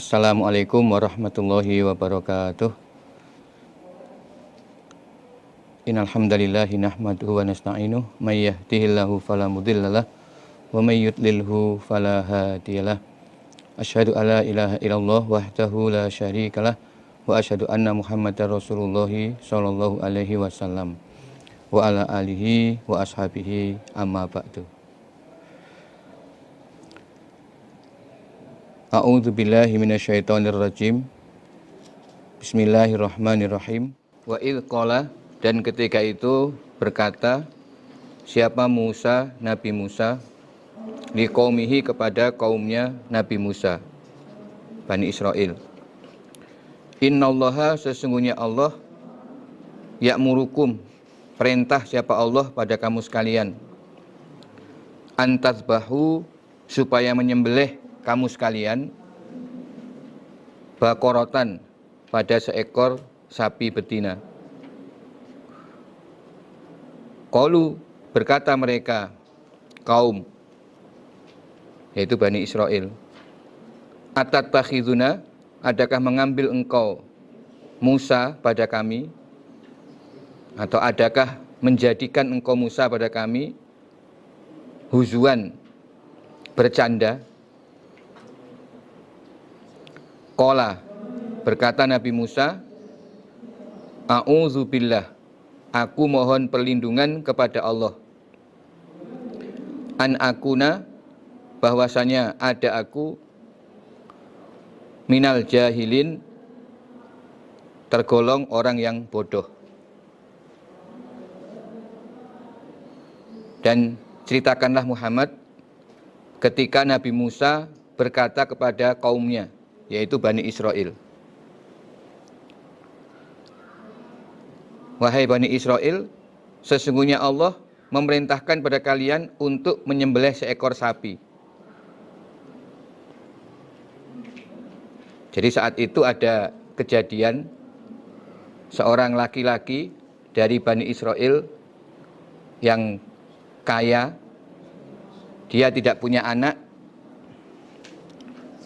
Assalamualaikum warahmatullahi wabarakatuh. Innal hamdalillahi nahmaduhu wa nasta'inuhu may yahdihillahu fala mudhillalah wa may yudlilhu fala hadiyalah. Asyhadu alla ilaha illallah wahdahu la syarikalah wa asyhadu anna Muhammadar Rasulullah sallallahu alaihi wasallam wa ala alihi wa ashabihi amma ba'du. A'udzu billahi minasyaitonir rajim. Bismillahirrahmanirrahim. Wa idz qala, dan ketika itu berkata siapa Musa, Nabi Musa, liqaumihi kepada kaumnya Nabi Musa, Bani Israel. Innallaha, sesungguhnya Allah, ya'murukum, perintah siapa Allah pada kamu sekalian, antazbahu, supaya menyembelih kamu sekalian, bakorotan, pada seekor sapi betina. Qalu, berkata mereka, kaum, yaitu Bani Israel, atattakhizuna, adakah mengambil engkau Musa pada kami, atau adakah menjadikan engkau Musa pada kami huzuan, bercanda. Qala, berkata Nabi Musa, a'udzubillah, aku mohon perlindungan kepada Allah, an akuna, bahwasanya ada aku, minal jahilin, tergolong orang yang bodoh. Dan ceritakanlah Muhammad ketika Nabi Musa berkata kepada kaumnya, yaitu Bani Israel, wahai Bani Israel, sesungguhnya Allah memerintahkan pada kalian untuk menyembelih seekor sapi. Jadi saat itu ada kejadian seorang laki-laki dari Bani Israel yang kaya, dia tidak punya anak,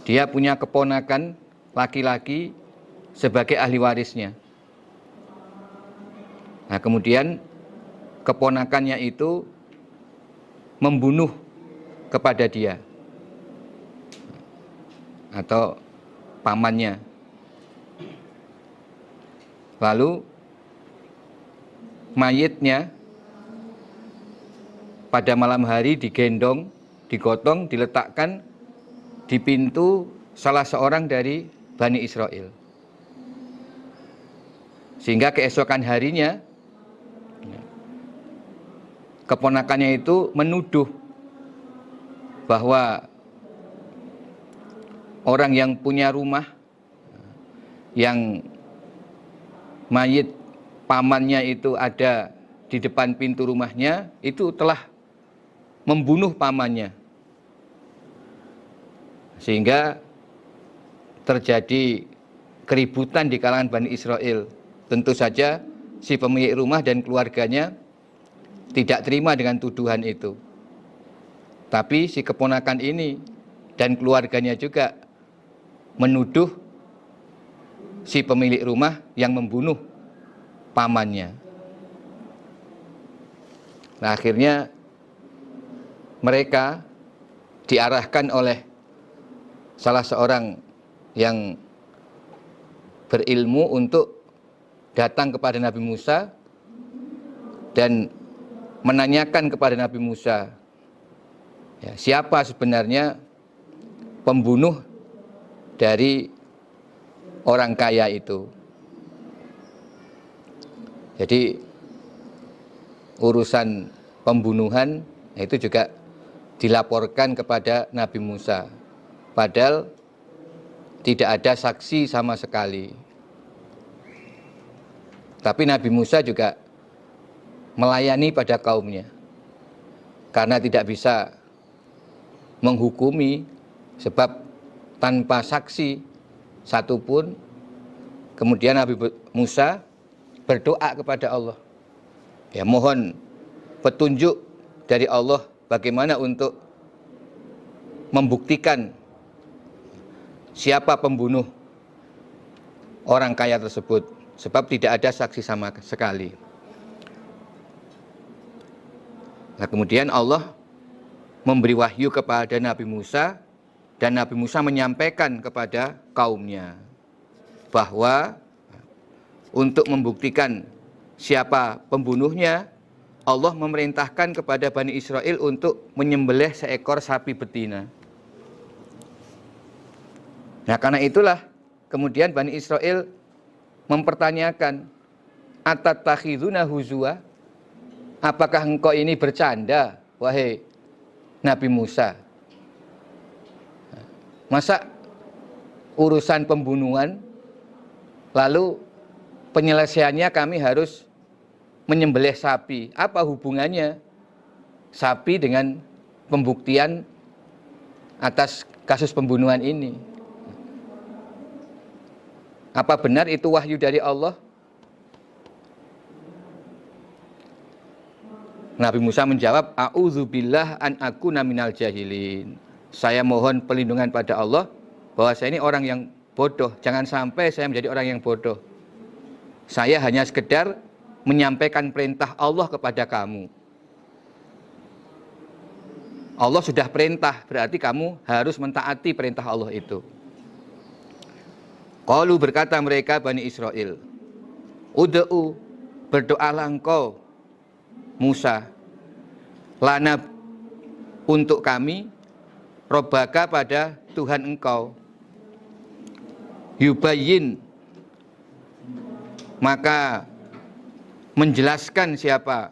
dia punya keponakan laki-laki sebagai ahli warisnya. Nah, kemudian keponakannya itu membunuh kepada dia atau pamannya. Lalu mayitnya pada malam hari digendong, digotong, diletakkan di pintu salah seorang dari Bani Israel. Sehingga keesokan harinya keponakannya itu menuduh bahwa orang yang punya rumah, yang mayit pamannya itu ada di depan pintu rumahnya, itu telah membunuh pamannya. Sehingga terjadi keributan di kalangan Bani Israel. Tentu saja si pemilik rumah dan keluarganya tidak terima dengan tuduhan itu. Tapi si keponakan ini dan keluarganya juga menuduh si pemilik rumah yang membunuh pamannya. Nah, akhirnya mereka diarahkan oleh salah seorang yang berilmu untuk datang kepada Nabi Musa dan menanyakan kepada Nabi Musa, ya, siapa sebenarnya pembunuh dari orang kaya itu. Jadi urusan pembunuhan itu juga dilaporkan kepada Nabi Musa, padahal tidak ada saksi sama sekali. Tapi Nabi Musa juga melayani pada kaumnya, karena tidak bisa menghukumi, sebab tanpa saksi satupun. Kemudian Nabi Musa berdoa kepada Allah, ya, mohon petunjuk dari Allah bagaimana untuk membuktikan siapa pembunuh orang kaya tersebut, sebab tidak ada saksi sama sekali. Nah, kemudian Allah memberi wahyu kepada Nabi Musa, dan Nabi Musa menyampaikan kepada kaumnya bahwa untuk membuktikan siapa pembunuhnya, Allah memerintahkan kepada Bani Israel untuk menyembelih seekor sapi betina. Nah, karena itulah kemudian Bani Israel mempertanyakan, "Atatakhizuna huzwa?" Apakah engkau ini bercanda, wahai Nabi Musa? Masa urusan pembunuhan, lalu penyelesaiannya kami harus menyembelih sapi? Apa hubungannya sapi dengan pembuktian atas kasus pembunuhan ini? Apa benar itu wahyu dari Allah? Nabi Musa menjawab, "A'udzubillah an akuna minal jahilin." Saya mohon perlindungan pada Allah bahwa saya ini orang yang bodoh. Jangan sampai saya menjadi orang yang bodoh. Saya hanya sekedar menyampaikan perintah Allah kepada kamu. Allah sudah perintah, berarti kamu harus mentaati perintah Allah itu. Qalu, berkata mereka Bani Israel, "Ud'u, berdoalah engkau Musa, lana, untuk kami, robbaka, pada Tuhan engkau, yubayyin, maka menjelaskan siapa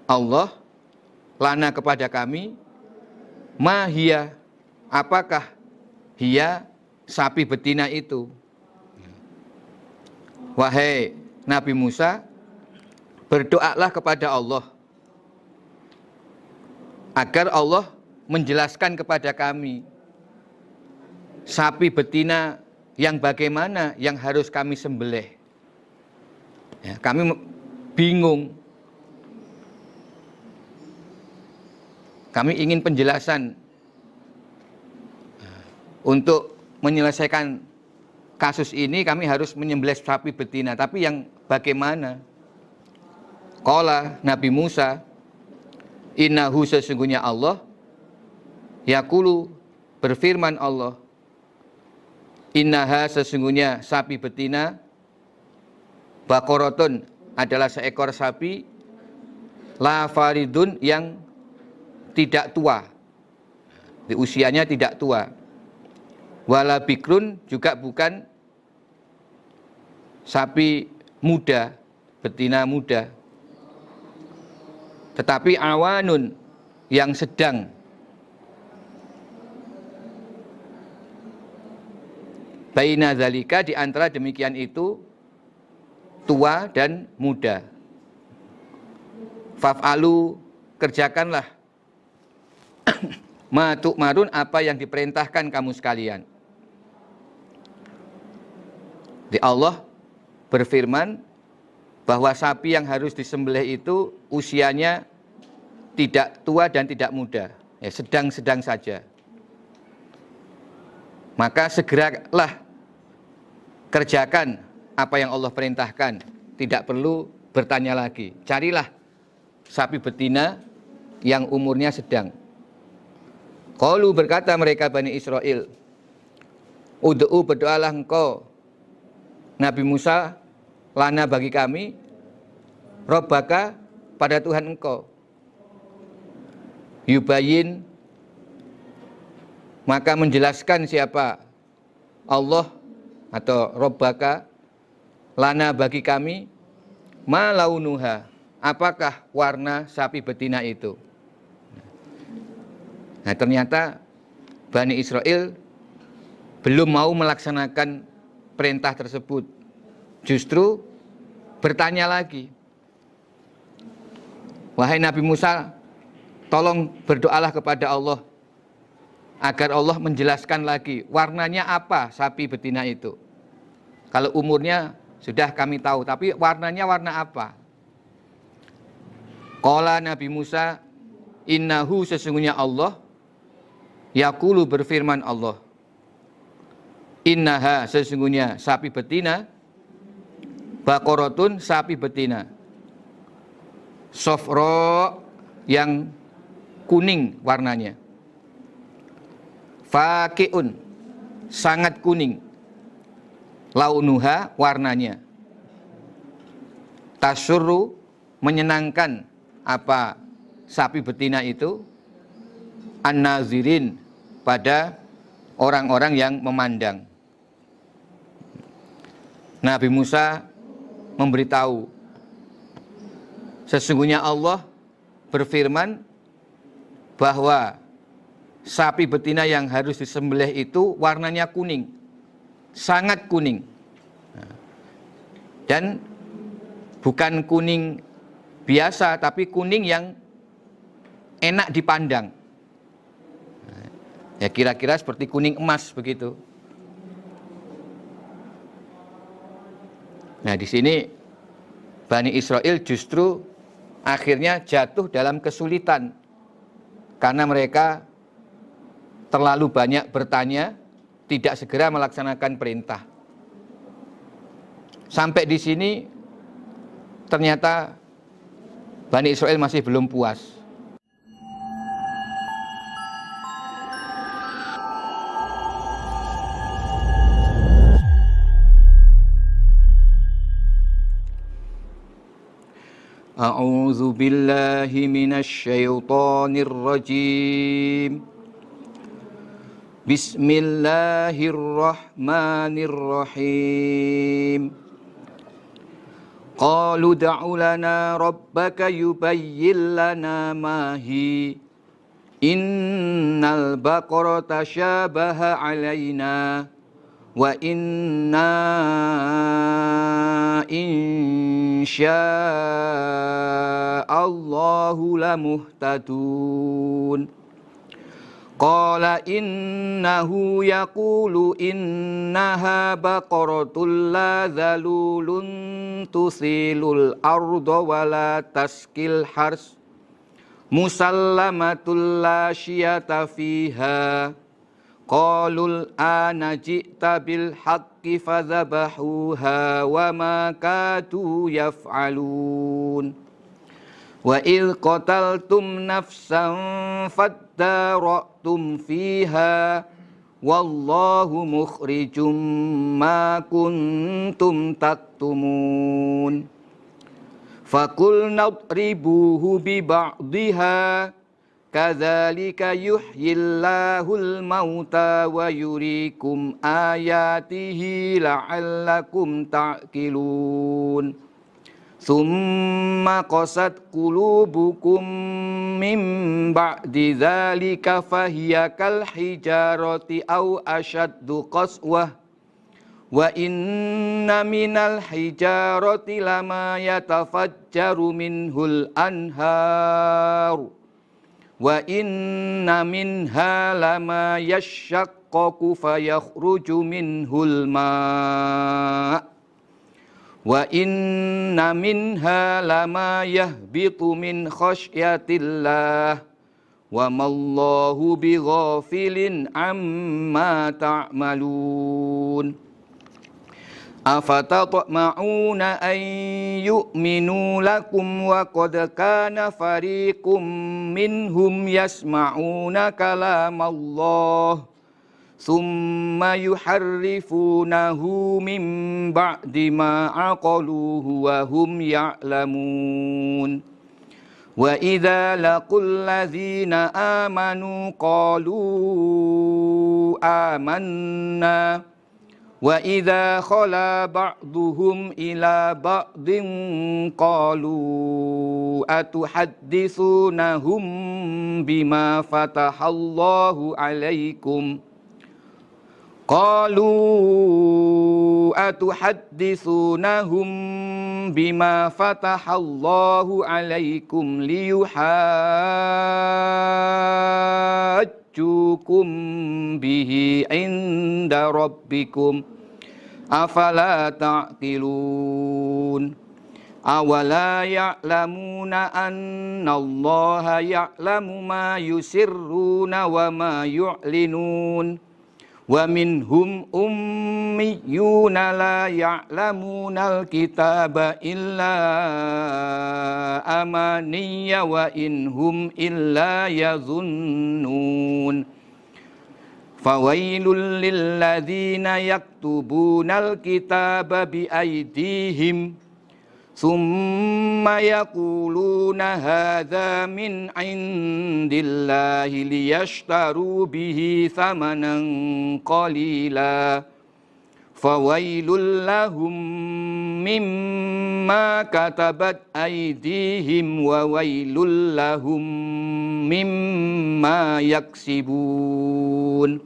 Allah, lana, kepada kami, mahia, apakah hiya, sapi betina itu." Wahai Nabi Musa, berdoalah kepada Allah agar Allah menjelaskan kepada kami sapi betina yang bagaimana yang harus kami sembelih. Ya, kami bingung. Kami ingin penjelasan untuk menyelesaikan kasus ini. Kami harus menyembelih sapi betina, tapi yang bagaimana? Qala, Nabi Musa, innahu, sesungguhnya Allah, yaqulu, berfirman Allah, innaha, sesungguhnya sapi betina, baqaratun, adalah seekor sapi, la faridun, yang tidak tua, di usianya tidak tua, wala bikrun, juga bukan sapi muda, betina muda, tetapi awanun, yang sedang. Baina zalika, di antara demikian itu, tua dan muda. Faf'alu, kerjakanlah, ma tu'marun, apa yang diperintahkan kamu sekalian. Di Allah berfirman bahwa sapi yang harus disembelih itu usianya tidak tua dan tidak muda, ya, sedang-sedang saja. Maka segeralah kerjakan apa yang Allah perintahkan, tidak perlu bertanya lagi. Carilah sapi betina yang umurnya sedang. Qalu, berkata mereka Bani Israel, ud'u, berdoalah engkau Nabi Musa, lana, bagi kami, robbaka, pada Tuhan engkau, yubayyin, maka menjelaskan siapa Allah atau robbaka, lana, bagi kami, ma launuha, apakah warna sapi betina itu. Nah, ternyata Bani Israel belum mau melaksanakan perintah tersebut, justru bertanya lagi. Wahai Nabi Musa, tolong berdoalah kepada Allah agar Allah menjelaskan lagi warnanya apa sapi betina itu. Kalau umurnya sudah kami tahu, tapi warnanya warna apa? Qala, Nabi Musa, innahu, sesungguhnya Allah, yaqulu, berfirman Allah, Innaha, sesungguhnya sapi betina, baqaratun, sapi betina, sofro, yang kuning warnanya, faqiun, sangat kuning, launuha, warnanya, tasurru, menyenangkan. Apa sapi betina itu? An-nazirin, pada orang-orang yang memandang. Nabi Musa memberitahu, sesungguhnya Allah berfirman bahwa sapi betina yang harus disembelih itu warnanya kuning, sangat kuning. Dan bukan kuning biasa, tapi kuning yang enak dipandang. Ya kira-kira seperti kuning emas begitu. Nah, di sini Bani Israel justru akhirnya jatuh dalam kesulitan karena mereka terlalu banyak bertanya, tidak segera melaksanakan perintah. Sampai di sini ternyata Bani Israel masih belum puas. A'udzu billahi minasy syaithanir rajim. Bismillahirrahmanirrahim. Qalu da'u lana rabbaka yubayyin lana ma hi. Innal baqara tashabaha 'alaina wa inna insya'allahu lamuhtadun. Qala innahu yaqulu innaha baqaratul la dzalulun tusilul arda wa la taskil hars musallamatul la syiyata fiha. Qalul ana ji'ta bil haqqi fadzabahuha wa ma kadu yaf'alun. Wa idh qataltum nafsan faddara'tum fiha wallahu mukhrijum ma kuntum taktumun. Faqulna idribuhu bi ba'dihha kadzalika yuhyillahul mauta wa yuriikum ayatihi la'allakum ta'qilun. Tsumma qasat qulubukum mim ba'di dzalika fahiya kal hijarati aw ashaddu qaswah wa inna minal hijarati lama yatafajjaru minhul anhar wa inna minha lama yashaqqaqu fayakhruju minhul ma' wa inna minha lama yahbitu min khasyatillah wa mallahu bighafilin amma ta'malun. Afatatma'una an yu'minu lakum wa qad kana fariqum minhum yasma'una kalamallah thumma yuharrifunahu min ba'di ma aqaluhu wa hum ya'lamun. Wa idza laqul ladzina amanu qalu amanna wa idza khala ba'duhum ila ba'din qalu atuhadditsunahum bima fatahallahu alaikum atuhadditsunahum bima fatahallahu alaikum liyuhajjukum bihi inda rabbikum afala ta'qilun. Awala ya'lamuna annallaha ya'lamu ma yusirruna wa ma yu'linun Wa minhum ummiyuna la ya'lamunal kitaba illa amaniya wa inhum illa yazunnun. Fawailul lilladzina yaktubunal kitaba biaydihim Summa yaquluna hadza min indillahi liyashtaru bihi thamanan qalila fawailul lahum mimma katabat aydihim wa wailul lahum mimma yaksibun.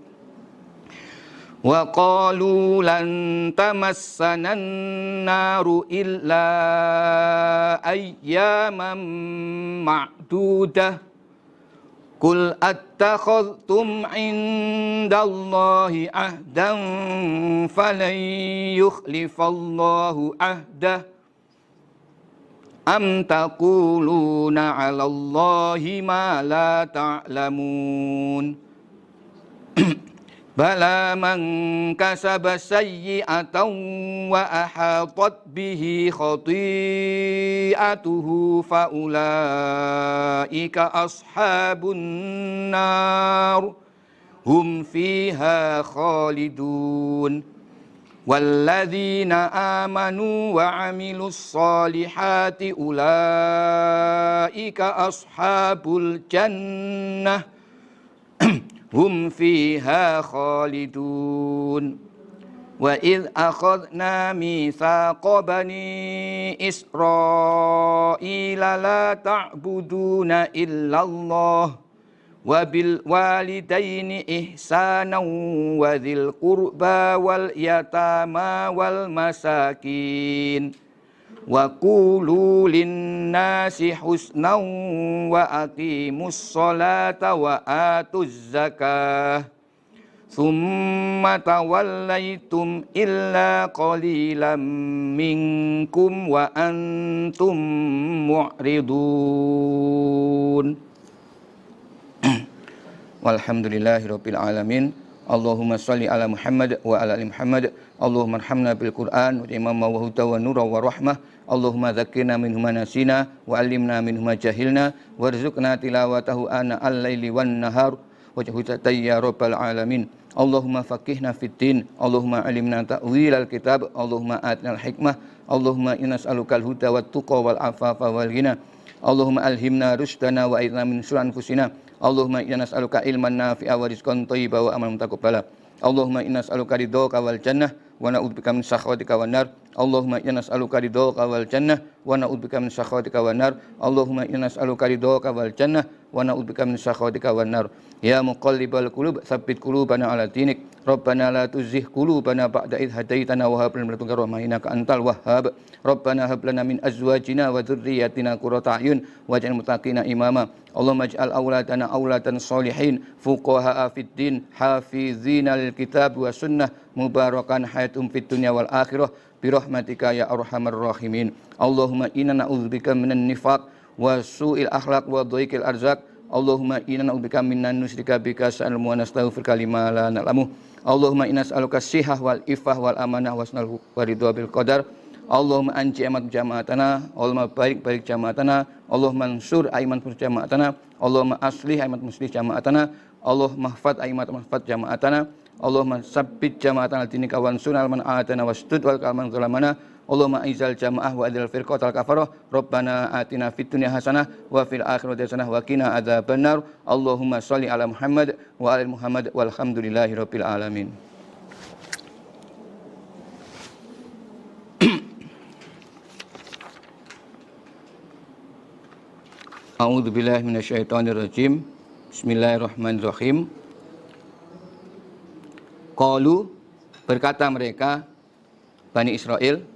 Wa qalu lan tamassana an-naru illa ayyaman ma'dudah Qul attakhadhtum 'indallahi ahdan falan yukhlifallahu ahdah Am taquluna 'alallahi ma la ta'lamun Bala man kasaba sayyi'atan wa ahatat bihi khati'atuhu fa ulaika ashabun nar hum fiha khalidun walladzina amanu wa 'amilus solihati ulaika ashabul jannah hum fiha khalidun wa idh akhadna mitsaqa bani Israila la ta'buduna illallah wa bil walidaini ihsanan wa dzil qurba wal yatama wal masakin wa qulu linnasi husnan wa aqimus sholata wa atuz zakah thumma tawallaitum illa qalilan minkum wa antum mu'ridun. Walhamdulillahirabbil alamin. Allahumma shalli ala Muhammad wa ala ali Muhammad. Allahumma arhamna bil Qur'an wa imama wa huda wa nura wa rahmah. Allahumma dzakkirna minhu ma nasina wa 'allimna minhu ma jahilna warzuqna tilawatahu ana al-laili wan nahar wajhutata ya rabbal alamin. Allahumma faqihna fid din. Allahumma 'allimna ta'wilal kitab. Allahumma atinal hikmah. Allahumma inna nas'alukal huda wat tuqa wal afafa wal ghina. Allahumma alhimna rushdana wa a'idna min syururi anfusina. Allahumma inna nas'aluka ilman nafi'a wa rizqan thayyiban wa amalan mutaqabbala. Allahumma inna nas'aluka ridhaka wal jannah wa na'udzubika min sakhatika wan nar. Allahumma inna nas'aluka ridhaka wal jannah wa na'udzubika min sakhatika wan nar. Allahumma inna nas'aluka ridhaka wal jannah wa na'udzubika min sakhatika wan nar. Ya muqallibal qulub tsabbit qulubana ala dinik. Rabbana la tuzigh qulubana ba'da idh hadaitana wa hab lana min ladunka rahmah innaka antal wahhab. Rabbana hab lana min azwajina wa dhurriyyatina qurrata a'yun waj'alna muttaqina imama. Allahumma ij'al auladana aulatan sholihin fuqahaa fid din hafizina lil kitab wa sunnah mubarakan hayatum fid dunya wal akhirah bi rahmatika ya arhamar rahimin. Allahumma inna na'udzubika minan nifaq wa su'il akhlaq wa dhaikil arzaq. Allahumma inna na'udzubika minan nusyrika bika sa'al wa nastaghfiruka lima la na'lamu. Allahumma inna nas'aluka sihah wal ifah wal amanah wasnal waridha bil qadar. Allahumma anji amat jamaatana. Allahumma barik jamaatana. Allahumma ansur aiman jamaatana. Allahumma aslih aiman muslih jamaatana. Allahumma mahfad aiman mahfad jamaatana. Allahumma sabbit jamaatana dinika wansurna man atana wastud wal kalman zalamana. Allahumma aizal jamaah wa adil firqatal kafarah. Rabbana atina fid dunya hasanah wa fil akhirati hasanah wa qina adzabannar. Allahumma shalli ala Muhammad wa ali Muhammad walhamdulillahirabbil alamin. A'udzu billahi minasyaitonir rajim. Bismillahirrahmanirrahim. Qalu, berkata mereka Bani Israel,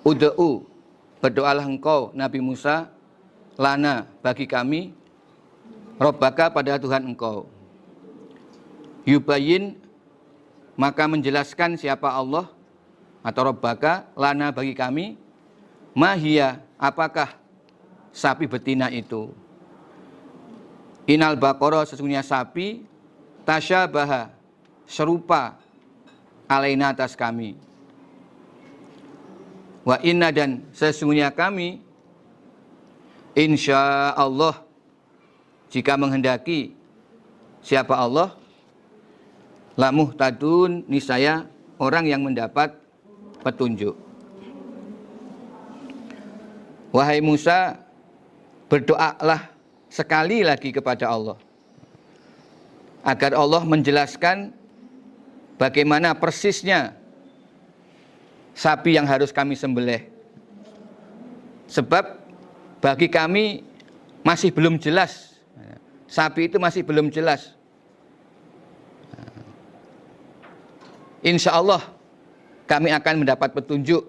ud'u, berdoalah engkau Nabi Musa, lana, bagi kami, Rabbaka, pada Tuhan engkau. Yubayyin, maka menjelaskan siapa Allah, atau Rabbaka, lana, bagi kami, mahia, apakah sapi betina itu. Inal baqara, sesungguhnya sapi, tasyabaha, serupa alaina atas kami. Wa inna dan sesungguhnya kami insya Allah jika menghendaki siapa Allah lamuh tadun niscaya orang yang mendapat petunjuk. Wahai Musa, berdoalah sekali lagi kepada Allah agar Allah menjelaskan bagaimana persisnya sapi yang harus kami sembelih. Sebab bagi kami masih belum jelas. Sapi itu masih belum jelas. Insya Allah kami akan mendapat petunjuk.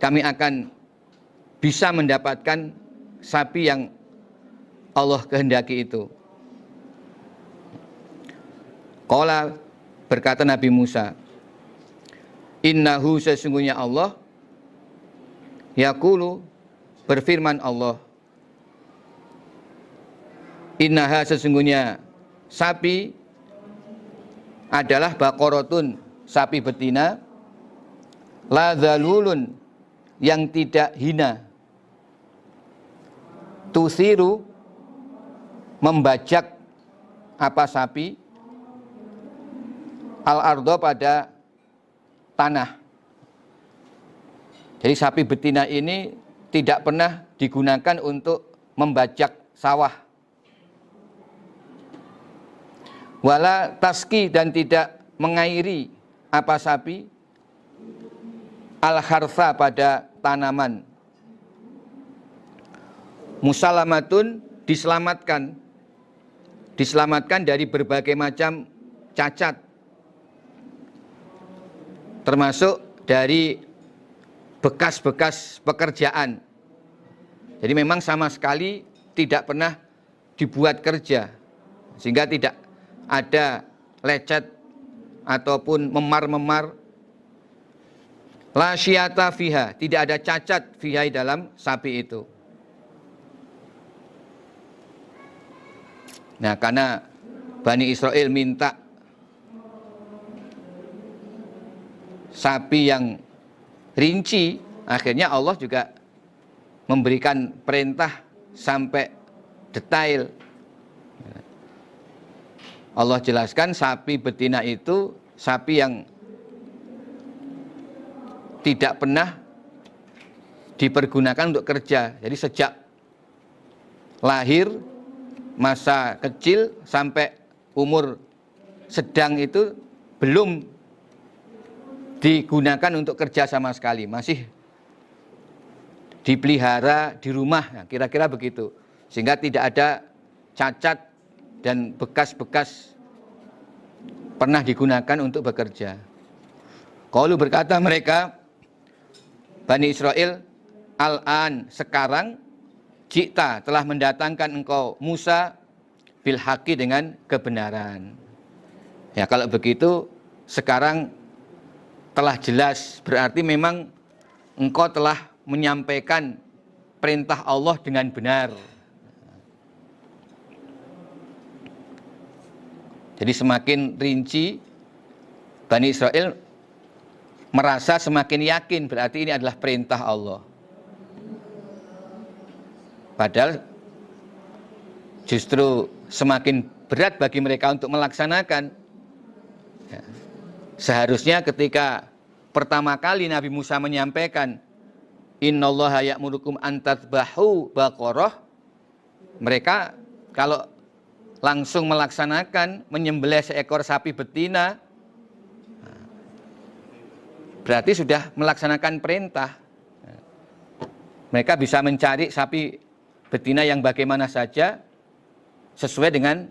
Kami akan bisa mendapatkan sapi yang Allah kehendaki itu. Qala berkata Nabi Musa, innahu sesungguhnya Allah, yaqulu berfirman Allah, innaha sesungguhnya sapi adalah baqaratun, sapi betina, la dzalulun yang tidak hina, tusiru membajak apa sapi, al-ardo pada tanah. Jadi sapi betina ini tidak pernah digunakan untuk membajak sawah. Wala taski dan tidak mengairi apa sapi, al-harsa pada tanaman. Musalamatun diselamatkan dari berbagai macam cacat, termasuk dari bekas-bekas pekerjaan. Jadi memang sama sekali tidak pernah dibuat kerja, sehingga tidak ada lecet ataupun memar-memar. La syiata fiha, tidak ada cacat fiha dalam sapi itu. Nah, karena Bani Israel minta sapi yang rinci, akhirnya Allah juga memberikan perintah sampai detail. Allah jelaskan sapi betina itu sapi yang tidak pernah dipergunakan untuk kerja. Jadi sejak lahir, masa kecil sampai umur sedang itu belum digunakan untuk kerja sama sekali, masih dipelihara di rumah, nah, kira-kira begitu, sehingga tidak ada cacat dan bekas-bekas pernah digunakan untuk bekerja. Qalu berkata mereka Bani Israel, al-an sekarang jikta telah mendatangkan engkau Musa bil haqi dengan kebenaran. Ya kalau begitu sekarang telah jelas, berarti memang engkau telah menyampaikan perintah Allah dengan benar. Jadi semakin rinci Bani Israel merasa semakin yakin berarti ini adalah perintah Allah. Padahal justru semakin berat bagi mereka untuk melaksanakan. Ya. Seharusnya ketika pertama kali Nabi Musa menyampaikan innallaha ya'murukum an tadhbahu baqarah, mereka kalau langsung melaksanakan menyembelih seekor sapi betina, berarti sudah melaksanakan perintah. Mereka bisa mencari sapi betina yang bagaimana saja sesuai dengan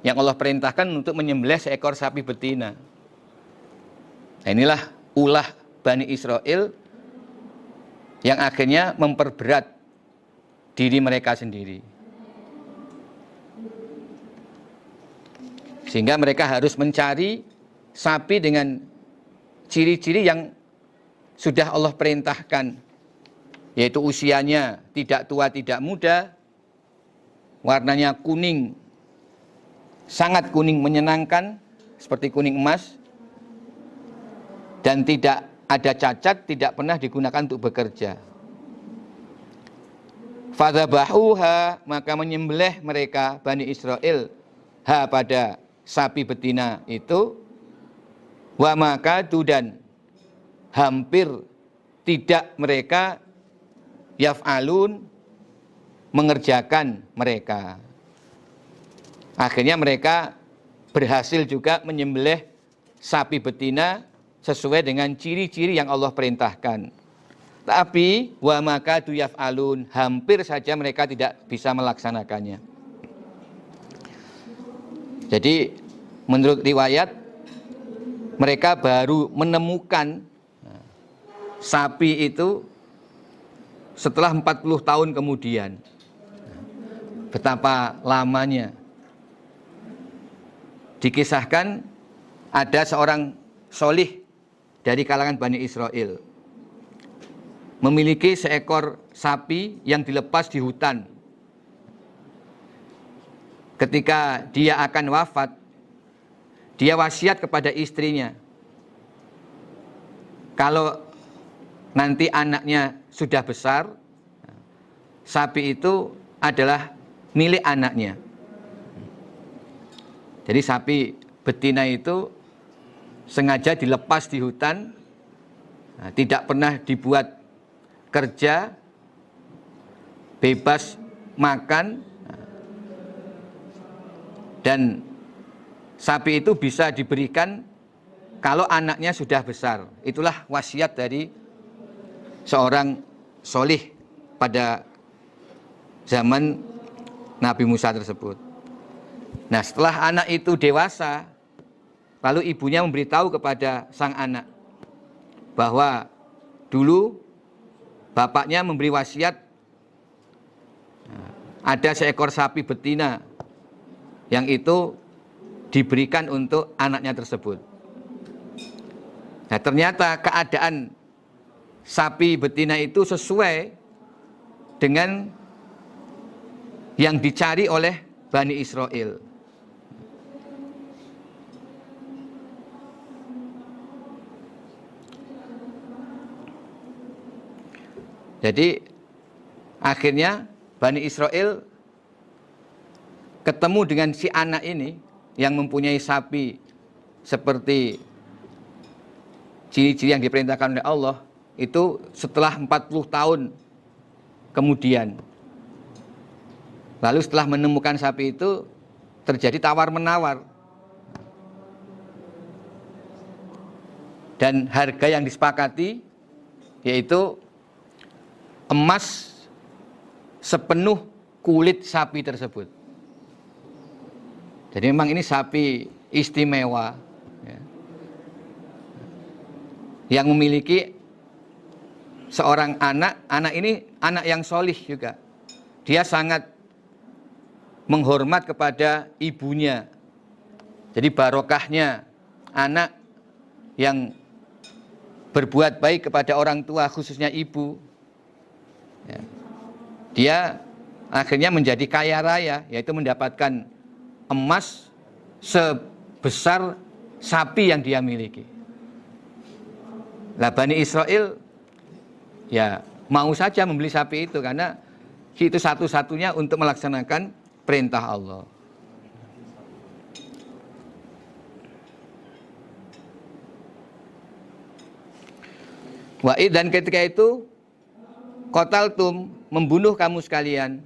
yang Allah perintahkan untuk menyembelih seekor sapi betina. Nah, inilah ulah Bani Israel yang akhirnya memperberat diri mereka sendiri. Sehingga mereka harus mencari sapi dengan ciri-ciri yang sudah Allah perintahkan, yaitu usianya tidak tua tidak muda, warnanya kuning, sangat kuning menyenangkan, seperti kuning emas, dan tidak ada cacat, tidak pernah digunakan untuk bekerja. Fadzabahuha, maka menyembelih mereka Bani Israel pada sapi betina itu, wa makadu, dan hampir tidak mereka yaf'alun, mengerjakan mereka. Akhirnya mereka berhasil juga menyembelih sapi betina sesuai dengan ciri-ciri yang Allah perintahkan. Tapi wa makadu yaf'alun, hampir saja mereka tidak bisa melaksanakannya. Jadi menurut riwayat, mereka baru menemukan sapi itu setelah 40 tahun kemudian. Betapa lamanya. Dikisahkan ada seorang solih dari kalangan Bani Israel memiliki seekor sapi yang dilepas di hutan. Ketika dia akan wafat, dia wasiat kepada istrinya, kalau nanti anaknya sudah besar, sapi itu adalah milik anaknya. Jadi sapi betina itu sengaja dilepas di hutan, tidak pernah dibuat kerja, bebas makan, dan sapi itu bisa diberikan kalau anaknya sudah besar. Itulah wasiat dari seorang solih pada zaman Nabi Musa tersebut. Nah, setelah anak itu dewasa, lalu ibunya memberitahu kepada sang anak bahwa dulu bapaknya memberi wasiat, ada seekor sapi betina yang itu diberikan untuk anaknya tersebut. Nah, ternyata keadaan sapi betina itu sesuai dengan yang dicari oleh Bani Israel. Jadi akhirnya Bani Israel ketemu dengan si anak ini yang mempunyai sapi seperti ciri-ciri yang diperintahkan oleh Allah, itu setelah 40 tahun kemudian. Lalu setelah menemukan sapi itu terjadi tawar-menawar. Dan harga yang disepakati yaitu emas sepenuh kulit sapi tersebut. Jadi memang ini sapi istimewa, ya, yang memiliki seorang anak. Anak ini anak yang solih juga. Dia sangat menghormat kepada ibunya. Jadi barokahnya anak yang berbuat baik kepada orang tua, khususnya ibu, ya, dia akhirnya menjadi kaya raya, yaitu mendapatkan emas sebesar sapi yang dia miliki. Lah Bani Israel ya mau saja membeli sapi itu karena itu satu-satunya untuk melaksanakan perintah Allah. Wa'id, dan ketika itu qataltum, membunuh kamu sekalian,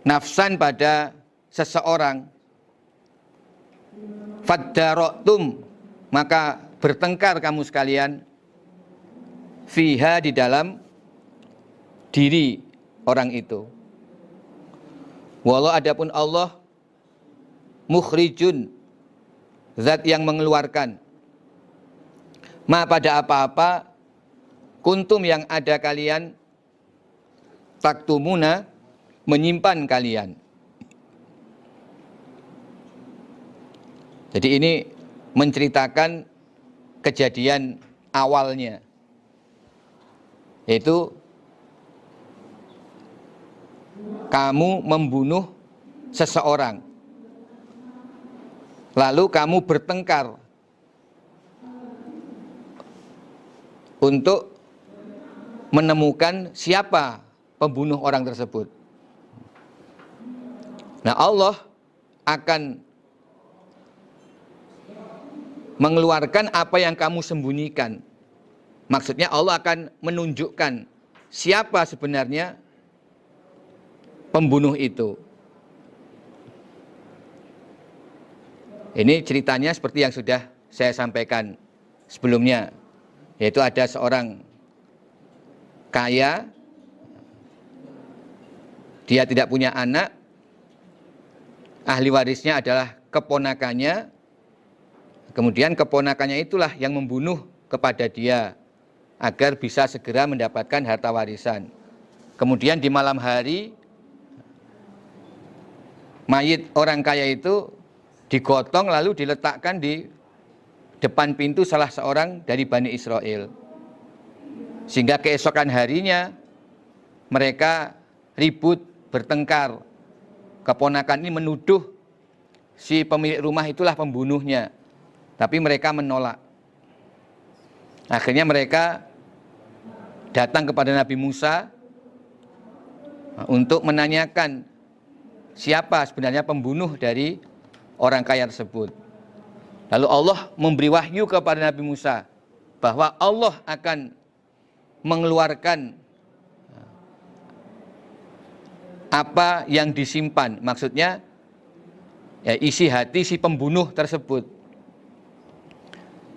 nafsan, pada seseorang, faddarotum, maka bertengkar kamu sekalian, fiha, di dalam diri orang itu. Walau adapun Allah, mukhrijun, zat yang mengeluarkan, ma, pada apa-apa, kuntum, yang ada kalian, taktumuna, menyimpan kalian. Jadi ini menceritakan kejadian awalnya, yaitu kamu membunuh seseorang lalu kamu bertengkar untuk menemukan siapa pembunuh orang tersebut. Nah, Allah akan mengeluarkan apa yang kamu sembunyikan. Maksudnya Allah akan menunjukkan siapa sebenarnya pembunuh itu. Ini ceritanya seperti yang sudah saya sampaikan sebelumnya, yaitu ada seorang kaya, dia tidak punya anak, ahli warisnya adalah keponakannya, kemudian keponakannya itulah yang membunuh kepada dia agar bisa segera mendapatkan harta warisan. Kemudian di malam hari, mayit orang kaya itu digotong lalu diletakkan di depan pintu salah seorang dari Bani Israel. Sehingga keesokan harinya mereka ribut, bertengkar. Keponakan ini menuduh si pemilik rumah itulah pembunuhnya, tapi mereka menolak. Akhirnya mereka datang kepada Nabi Musa untuk menanyakan siapa sebenarnya pembunuh dari orang kaya tersebut. Lalu Allah memberi wahyu kepada Nabi Musa bahwa Allah akan mengeluarkan apa yang disimpan, maksudnya ya, isi hati si pembunuh tersebut.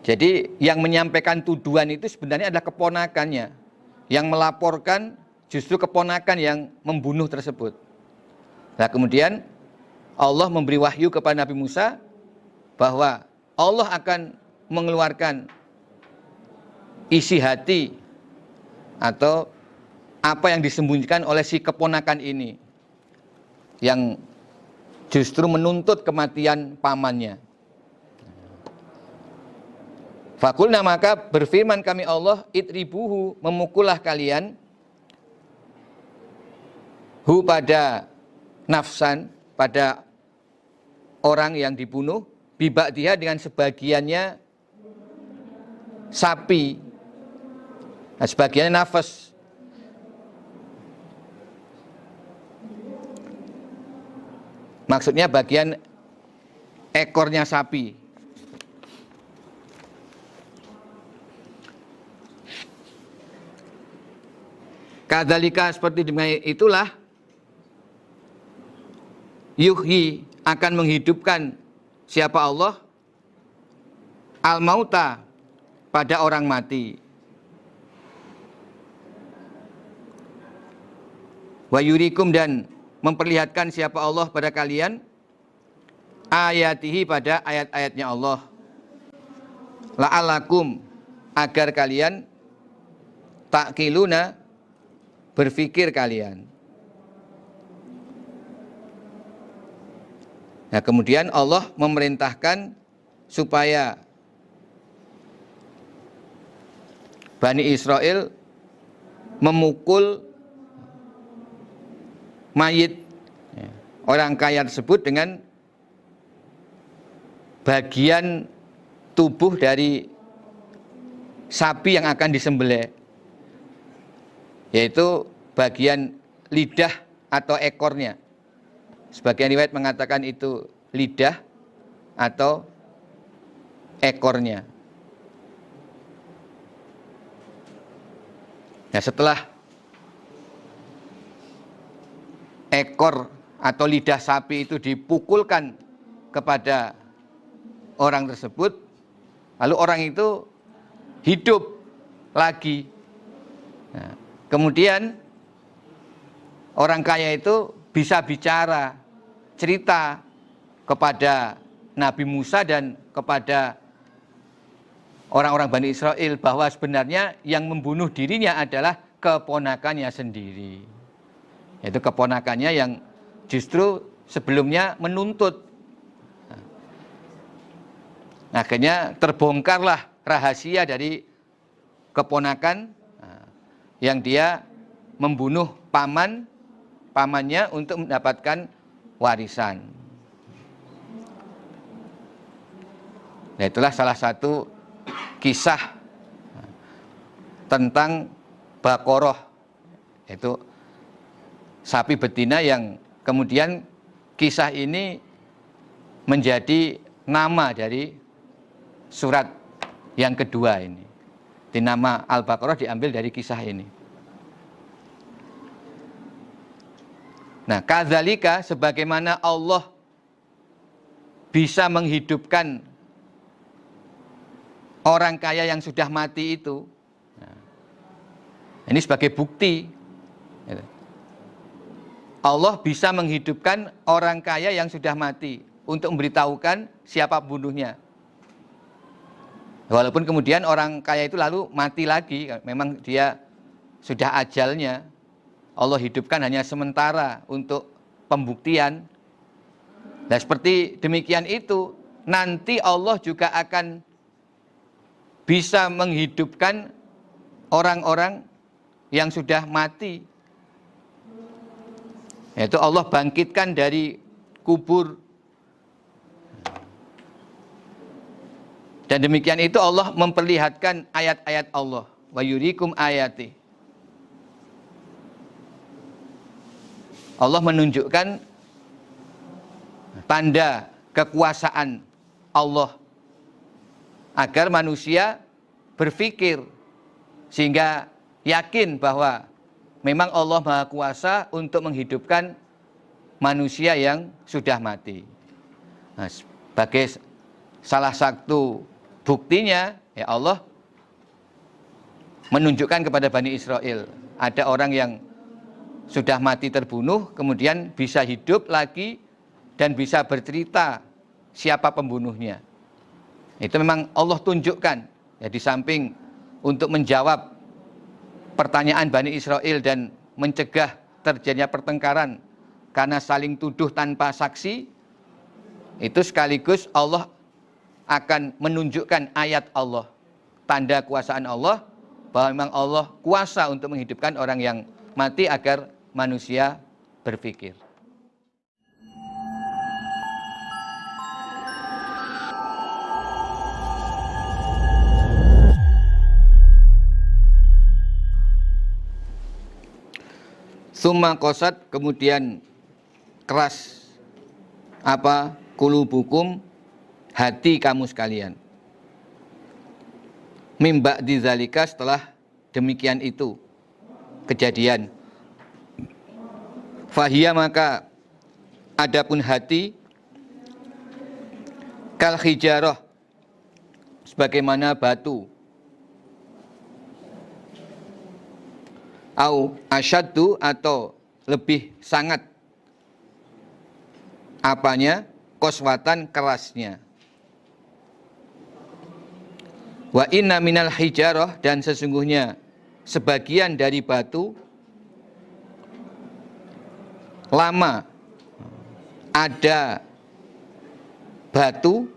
Jadi yang menyampaikan tuduhan itu sebenarnya adalah keponakannya, yang melaporkan justru keponakan yang membunuh tersebut. Nah, kemudian Allah memberi wahyu kepada Nabi Musa bahwa Allah akan mengeluarkan isi hati atau apa yang disembunyikan oleh si keponakan ini, yang justru menuntut kematian pamannya. Fakulna, maka berfirman kami Allah, itribuhu, memukullah kalian, hu pada nafsan, pada orang yang dibunuh, bibak dia dengan sebagiannya sapi, nah, sebagiannya nafas. Maksudnya bagian ekornya sapi. Kadzalika, seperti demikian itulah, yuhyi, akan menghidupkan siapa Allah, al-mauta, pada orang mati, wa yurikum, dan memperlihatkan siapa Allah pada kalian, ayatihi, pada ayat-ayatnya Allah, la'alakum, agar kalian ta'qiluna, berfikir kalian. Nah, kemudian Allah memerintahkan supaya Bani Israel memukul mayit orang kaya tersebut dengan bagian tubuh dari sapi yang akan disembelih, yaitu bagian lidah atau ekornya. Sebagian riwayat mengatakan itu lidah atau ekornya. Nah, setelah ekor atau lidah sapi itu dipukulkan kepada orang tersebut, lalu orang itu hidup lagi. Nah, kemudian orang kaya itu bisa bicara, cerita kepada Nabi Musa dan kepada orang-orang Bani Israel bahwa sebenarnya yang membunuh dirinya adalah keponakannya sendiri. Yaitu keponakannya yang justru sebelumnya menuntut. Nah, akhirnya terbongkarlah rahasia dari keponakan yang dia membunuh pamannya untuk mendapatkan warisan. Nah, itulah salah satu kisah tentang Baqarah, yaitu sapi betina yang kemudian kisah ini menjadi nama dari surat yang kedua ini. Di nama Al-Baqarah diambil dari kisah ini. Nah, kadzalika sebagaimana Allah bisa menghidupkan orang kaya yang sudah mati itu. Nah, ini sebagai bukti. Allah bisa menghidupkan orang kaya yang sudah mati untuk memberitahukan siapa pembunuhnya. Walaupun kemudian orang kaya itu lalu mati lagi, memang dia sudah ajalnya. Allah hidupkan hanya sementara untuk pembuktian. Nah, seperti demikian itu, nanti Allah juga akan bisa menghidupkan orang-orang yang sudah mati. Yaitu Allah bangkitkan dari kubur. Dan demikian itu Allah memperlihatkan ayat-ayat Allah. Wa yurikum ayati. Allah menunjukkan tanda kekuasaan Allah agar manusia berpikir sehingga yakin bahwa memang Allah Maha Kuasa untuk menghidupkan manusia yang sudah mati. Nah, sebagai salah satu buktinya, ya Allah menunjukkan kepada Bani Israel, ada orang yang sudah mati terbunuh, kemudian bisa hidup lagi dan bisa bercerita siapa pembunuhnya. Itu memang Allah tunjukkan. Ya, di samping untuk menjawab pertanyaan Bani Israel dan mencegah terjadinya pertengkaran karena saling tuduh tanpa saksi, itu sekaligus Allah akan menunjukkan ayat Allah, tanda kuasaan Allah, bahwa memang Allah kuasa untuk menghidupkan orang yang mati agar manusia berpikir. Summa qasat, kemudian keras apa qulubukum, hati kamu sekalian. Mimba dzalika, setelah demikian itu kejadian. Fahia, maka adapun hati, kal hijarah, sebagaimana batu, au asyaddu, atau lebih sangat apanya, qaswatan, kerasnya. Wa inna minal hijarah, dan sesungguhnya sebagian dari batu, lama ada batu,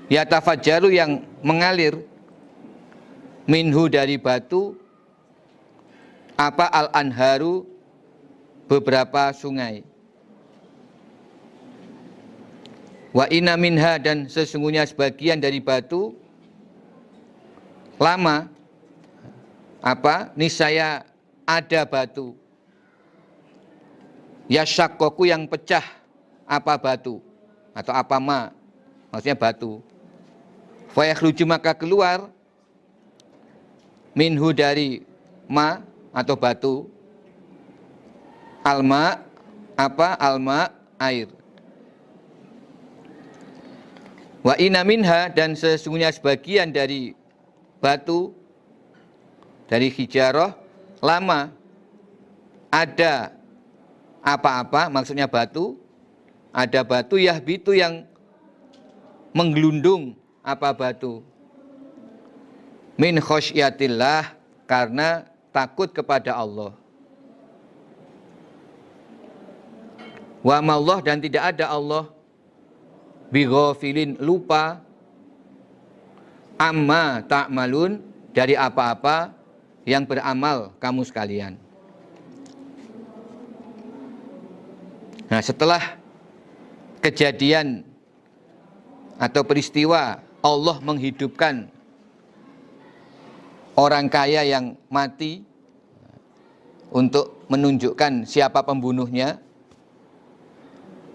yatafajjaru, yang mengalir, minhu, dari batu, apa al-anharu, beberapa sungai. Wa inna minha, dan sesungguhnya sebagian dari batu, lama apa, niscaya ada batu, yasyakkoku, yang pecah, apa batu atau apa ma, maksudnya batu. Fayakhruju, maka keluar, minhu, dari ma atau batu, alma, apa alma, air. Wa inna minha, dan sesungguhnya sebagian dari batu, dari hijarah, lama ada apa-apa, maksudnya batu, ada batu, yahbitu, yang menggelundung, apa batu, min khosyatillah, karena takut kepada Allah. Wa mallah, dan tidak ada Allah bighafilin, lupa, amma ta'malun, dari apa-apa yang beramal kamu sekalian. Nah, setelah kejadian atau peristiwa Allah menghidupkan orang kaya yang mati untuk menunjukkan siapa pembunuhnya,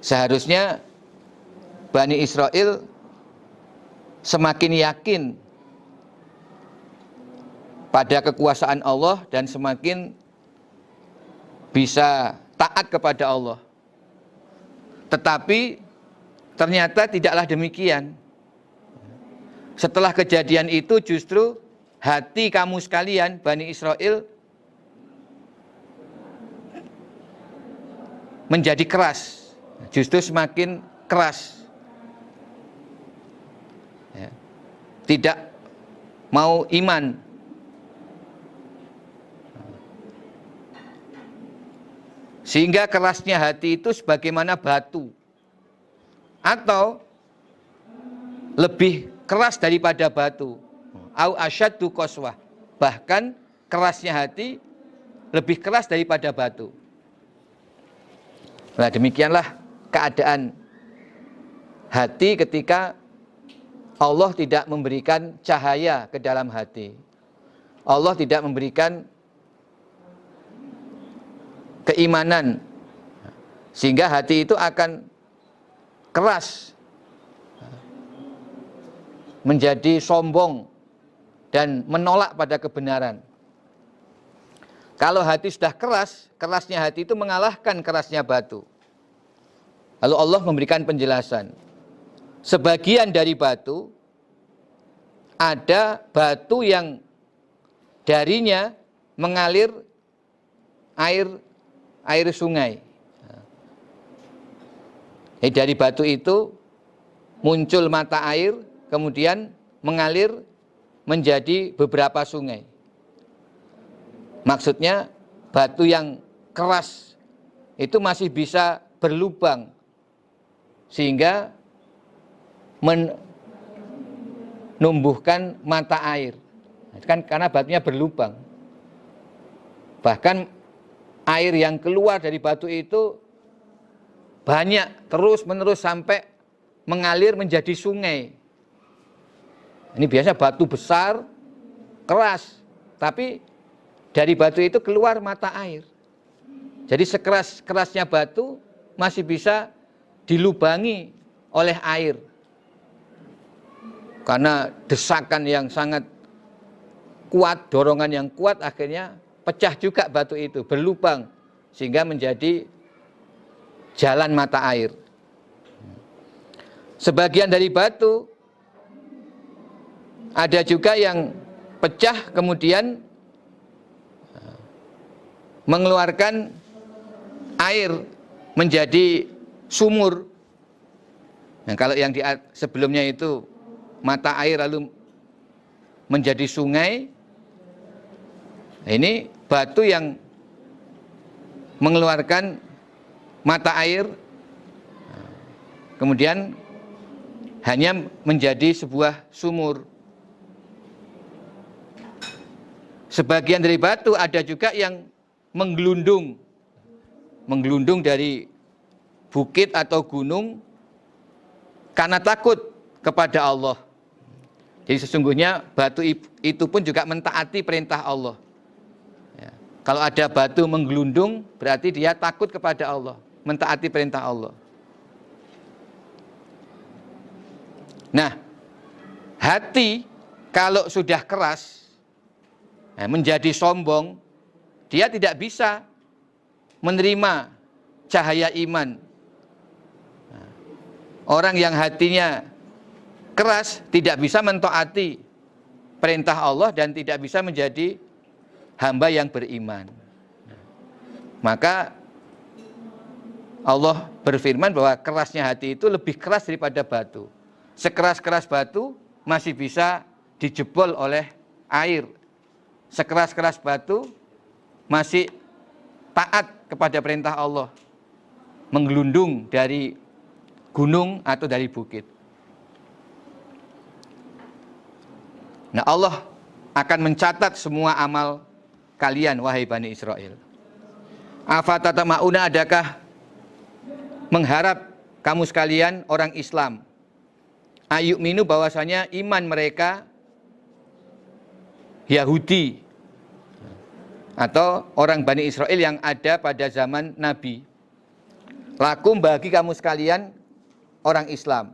seharusnya Bani Israel semakin yakin pada kekuasaan Allah dan semakin bisa taat kepada Allah. Tetapi ternyata tidaklah demikian. Setelah kejadian itu justru hati kamu sekalian, Bani Israel, menjadi keras. Justru semakin keras. Ya. Tidak mau iman. Sehingga kerasnya hati itu sebagaimana batu. Atau lebih keras daripada batu. Au asyaddu qaswah. Bahkan kerasnya hati lebih keras daripada batu. Nah, demikianlah keadaan hati ketika Allah tidak memberikan cahaya ke dalam hati. Allah tidak memberikan keimanan, sehingga hati itu akan keras, menjadi sombong dan menolak pada kebenaran. Kalau hati sudah keras, kerasnya hati itu mengalahkan kerasnya batu. Lalu Allah memberikan penjelasan. Sebagian dari batu, ada batu yang darinya mengalir air sungai. Dari batu itu muncul mata air, kemudian mengalir menjadi beberapa sungai. Maksudnya batu yang keras itu masih bisa berlubang sehingga menumbuhkan mata air. Kan karena batunya berlubang. Bahkan air yang keluar dari batu itu banyak, terus-menerus sampai mengalir menjadi sungai. Ini biasa batu besar, keras, tapi dari batu itu keluar mata air. Jadi sekeras-kerasnya batu masih bisa dilubangi oleh air. Karena desakan yang sangat kuat, dorongan yang kuat, akhirnya pecah juga batu itu, berlubang, sehingga menjadi jalan mata air. Sebagian dari batu ada juga yang pecah kemudian mengeluarkan air menjadi sumur. Nah, kalau yang sebelumnya itu mata air lalu menjadi sungai, ini batu yang mengeluarkan mata air kemudian hanya menjadi sebuah sumur. Sebagian dari batu ada juga yang menggelundung dari bukit atau gunung karena takut kepada Allah. Jadi sesungguhnya batu itu pun juga mentaati perintah Allah. Ya. Kalau ada batu menggelundung berarti dia takut kepada Allah, mentaati perintah Allah. Nah, hati kalau sudah keras, menjadi sombong, dia tidak bisa menerima cahaya iman. Orang yang hatinya keras tidak bisa mentaati perintah Allah dan tidak bisa menjadi hamba yang beriman. Maka Allah berfirman bahwa kerasnya hati itu lebih keras daripada batu. Sekeras-keras batu masih bisa dijebol oleh air. Sekeras-keras batu masih taat kepada perintah Allah, menggelundung dari gunung atau dari bukit. Nah, Allah akan mencatat semua amal kalian, wahai Bani Israel. Afatatma'una, adakah mengharap kamu sekalian orang Islam Ayu'minu bahwasanya iman mereka Yahudi atau orang Bani Israel yang ada pada zaman Nabi. Lakum bagi kamu sekalian orang Islam.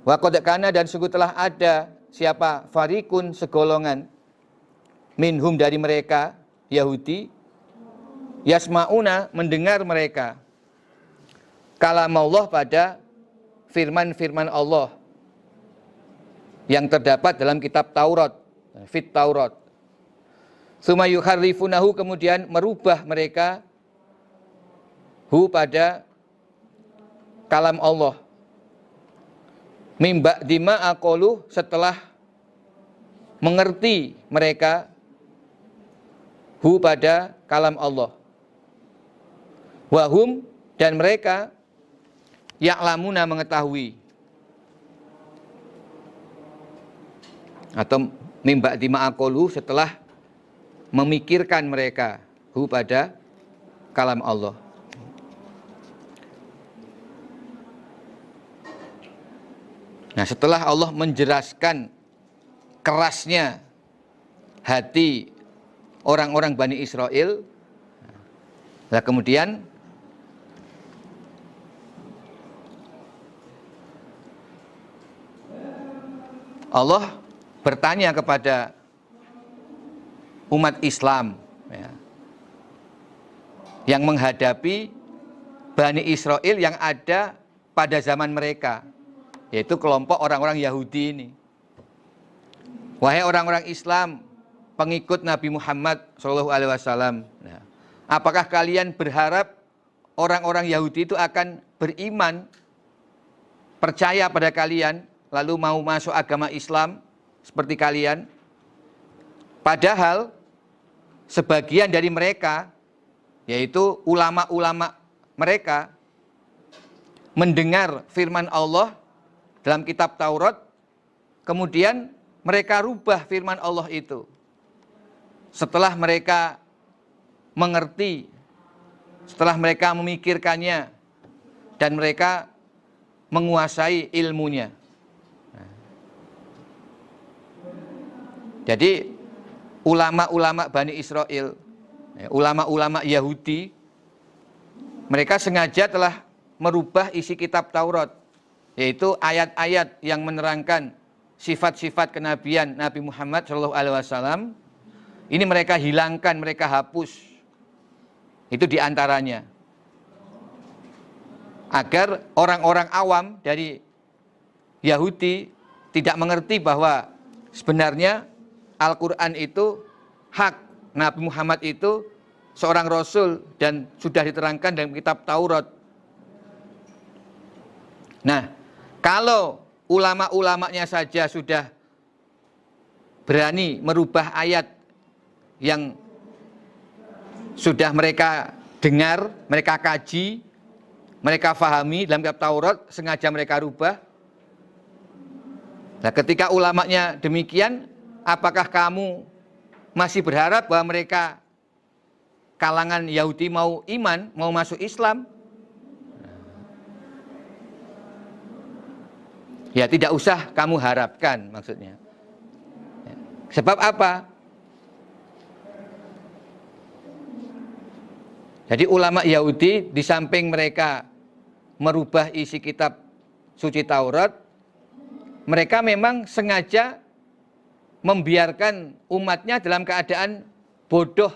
Wa qad kana dan sungguh telah ada siapa farikun segolongan minhum dari mereka Yahudi yasmauna mendengar mereka kalam Allah pada firman-firman Allah yang terdapat dalam kitab Taurat, fit Taurat. Tsumma yuharrifunahu kemudian merubah mereka hu pada kalam Allah. Mimba dima aqalu setelah mengerti mereka hu pada kalam Allah. Wahum dan mereka ya'lamuna mengetahui. Atau mimba dima aqalu setelah memikirkan mereka hu pada kalam Allah. Nah, setelah Allah menjelaskan kerasnya hati orang-orang Bani Israel, nah kemudian Allah bertanya kepada umat Islam ya, yang menghadapi Bani Israel yang ada pada zaman mereka, yaitu kelompok orang-orang Yahudi ini. Wahai orang-orang Islam, pengikut Nabi Muhammad SAW, nah, apakah kalian berharap orang-orang Yahudi itu akan beriman, percaya pada kalian, lalu mau masuk agama Islam seperti kalian? Padahal sebagian dari mereka, yaitu ulama-ulama mereka, mendengar firman Allah dalam kitab Taurat, kemudian mereka rubah firman Allah itu. Setelah mereka mengerti, setelah mereka memikirkannya, dan mereka menguasai ilmunya. Jadi ulama-ulama Bani Israel, ulama-ulama Yahudi, mereka sengaja telah merubah isi kitab Taurat, yaitu ayat-ayat yang menerangkan sifat-sifat kenabian Nabi Muhammad SAW. Ini mereka hilangkan, mereka hapus. Itu diantaranya. Agar orang-orang awam dari Yahudi tidak mengerti bahwa sebenarnya Al-Quran itu hak, Nabi Muhammad itu seorang Rasul dan sudah diterangkan dalam kitab Taurat. Nah, kalau ulama-ulamanya saja sudah berani merubah ayat yang sudah mereka dengar, mereka kaji, mereka fahami dalam kitab Taurat, sengaja mereka rubah. Nah, ketika ulamanya demikian, apakah kamu masih berharap bahwa mereka kalangan Yahudi mau iman, mau masuk Islam? Ya tidak usah kamu harapkan, maksudnya. Sebab apa? Jadi ulama Yahudi di samping mereka merubah isi kitab suci Taurat, mereka memang sengaja membiarkan umatnya dalam keadaan bodoh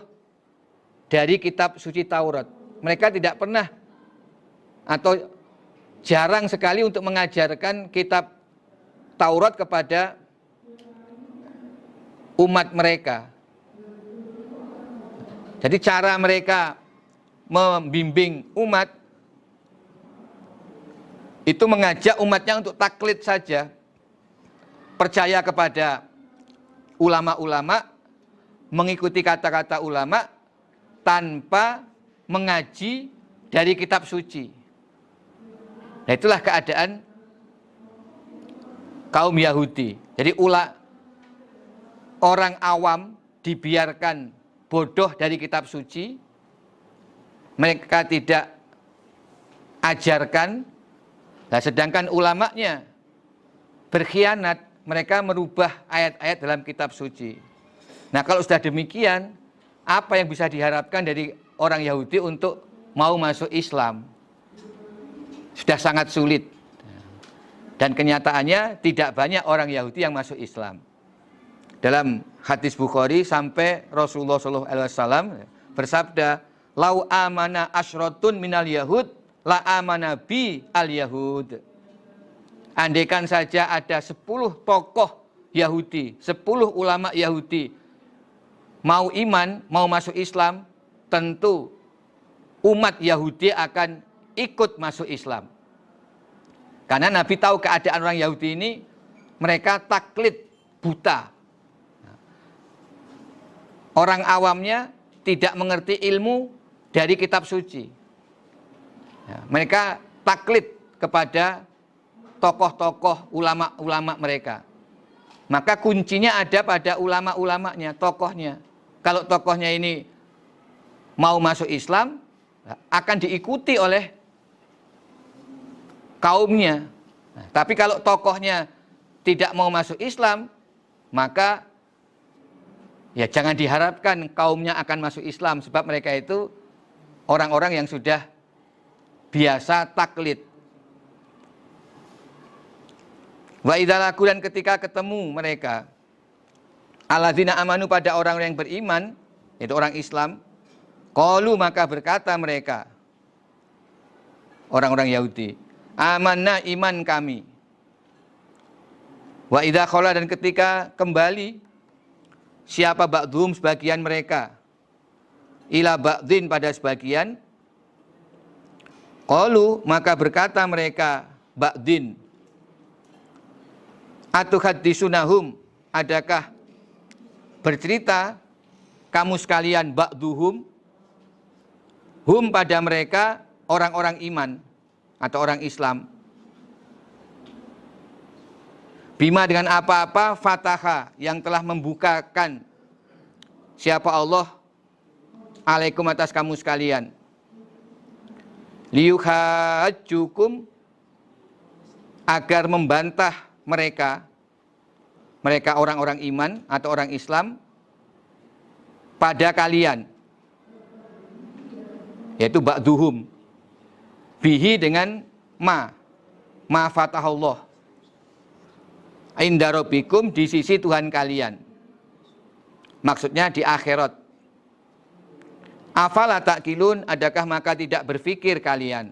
dari kitab suci Taurat. Mereka tidak pernah atau jarang sekali untuk mengajarkan kitab Taurat kepada umat mereka. Jadi cara mereka membimbing umat itu mengajak umatnya untuk taklid saja, percaya kepada ulama-ulama, mengikuti kata-kata ulama tanpa mengaji dari kitab suci. Nah, itulah keadaan kaum Yahudi. Jadi orang awam dibiarkan bodoh dari kitab suci, mereka tidak ajarkan. Nah, sedangkan ulamanya berkhianat, mereka merubah ayat-ayat dalam kitab suci. Nah, kalau sudah demikian, apa yang bisa diharapkan dari orang Yahudi untuk mau masuk Islam? Sudah sangat sulit. Dan kenyataannya tidak banyak orang Yahudi yang masuk Islam. Dalam hadis Bukhari sampai Rasulullah SAW bersabda, "Lau amana asyratun minal yahud, la amana bi al yahud." Andaikan saja ada 10 tokoh Yahudi, 10 ulama Yahudi mau iman, mau masuk Islam, tentu umat Yahudi akan ikut masuk Islam. Karena Nabi tahu keadaan orang Yahudi ini, mereka taklid buta. Orang awamnya tidak mengerti ilmu dari kitab suci. Mereka taklid kepada tokoh-tokoh ulama-ulama mereka. Maka kuncinya ada pada ulama-ulamanya, tokohnya. Kalau tokohnya ini mau masuk Islam, akan diikuti oleh kaumnya. Tapi kalau tokohnya tidak mau masuk Islam, maka ya jangan diharapkan kaumnya akan masuk Islam, sebab mereka itu orang-orang yang sudah biasa taklid. Wa idza laqu, dan ketika ketemu mereka, alladzina amanu, pada orang yang beriman, yaitu orang Islam, qalu, maka berkata mereka, orang-orang Yahudi, amanna, iman kami. Wa idza khala, dan ketika kembali siapa ba'dhum, sebagian mereka, ila ba'dhin, pada sebagian, qalu, maka berkata mereka ba'dhin, atuhaddisunahum, adakah bercerita kamu sekalian, ba'duhum, hum, pada mereka, orang-orang iman atau orang Islam, bima, dengan apa-apa, fataha, yang telah membukakan siapa Allah, alaikum, atas kamu sekalian, liyuhajjukum, agar membantah mereka orang-orang iman atau orang Islam pada kalian, yaitu ba'duhum, bihi, dengan ma fatahallah, inda rabbikum, di sisi Tuhan kalian, maksudnya di akhirat. Afala ta'qilun, adakah maka tidak berpikir kalian?